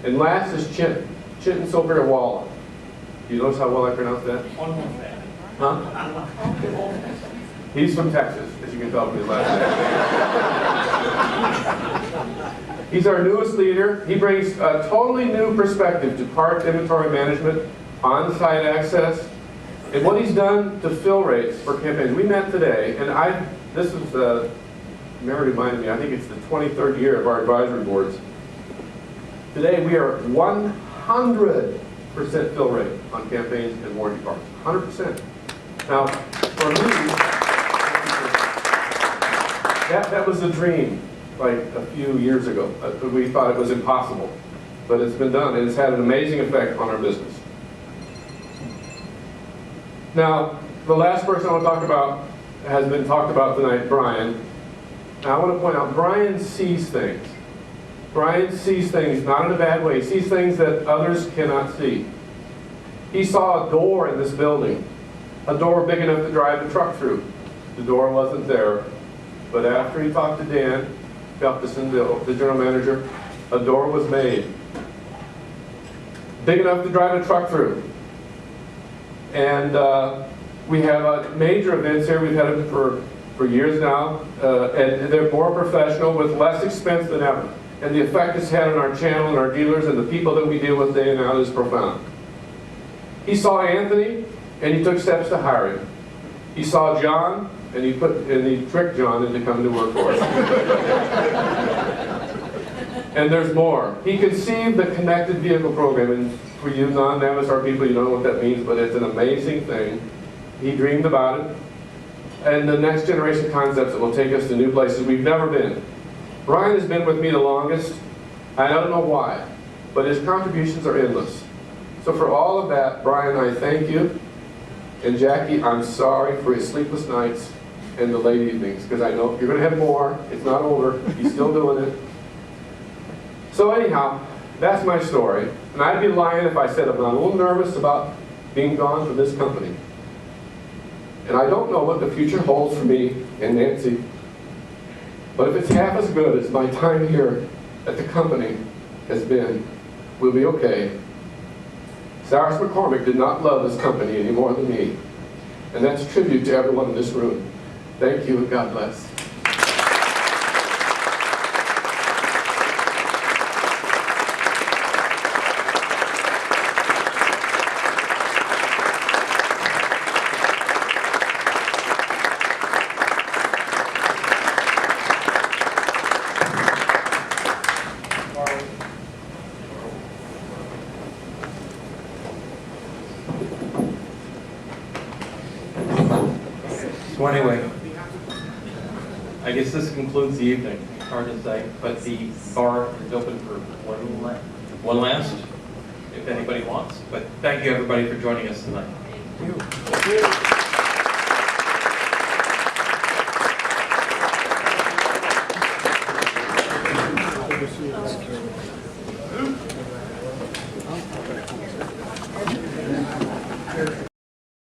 And last is Chintan Sobirwala. Do you notice how well I pronounced that? Huh? He's from Texas, as you can tell from his last name. He's our newest leader. He brings a totally new perspective to parts inventory management, on-site access, and what he's done to fill rates for campaigns. We met today, and this is, Mary reminded me, I think it's the 23rd year of our advisory boards. Today we are 100% fill rate on campaigns and warranty parts. 100%. Now, for me, that was a dream like a few years ago. We thought it was impossible, but it's been done, and it's had an amazing effect on our business. Now, the last person I want to talk about has been talked about tonight, Brian. Now, I want to point out, Brian sees things. Brian sees things not in a bad way. He sees things that others cannot see. He saw a door in this building, a door big enough to drive the truck through. The door wasn't there, but after he talked to Dan Gustafson, the general manager, a door was made big enough to drive a truck through. And we have major events here. We've had them for years now, and they're more professional with less expense than ever. And the effect it's had on our channel and our dealers and the people that we deal with day in and out is profound. He saw Anthony, and he took steps to hire him. He saw John, and he tricked John into coming to work for us. And there's more. He conceived the connected vehicle program, and for you non-Navistar people, you don't know what that means, but it's an amazing thing. He dreamed about it. And the next generation concepts that will take us to new places we've never been. Brian has been with me the longest. I don't know why, but his contributions are endless. So for all of that, Brian, I thank you. And Jackie, I'm sorry for his sleepless nights and the late evenings, because I know you're going to have more. It's not over. He's still doing it. So anyhow, that's my story. And I'd be lying if I said I'm not a little nervous about being gone from this company. And I don't know what the future holds for me and Nancy. But if it's half as good as my time here at the company has been, we'll be okay. Cyrus McCormick did not love this company any more than me. And that's a tribute to everyone in this room. Thank you and God bless. So anyway, I guess this concludes the evening. Hard to say, but the bar is open for one last, if anybody wants. But thank you everybody for joining us tonight. Thank you.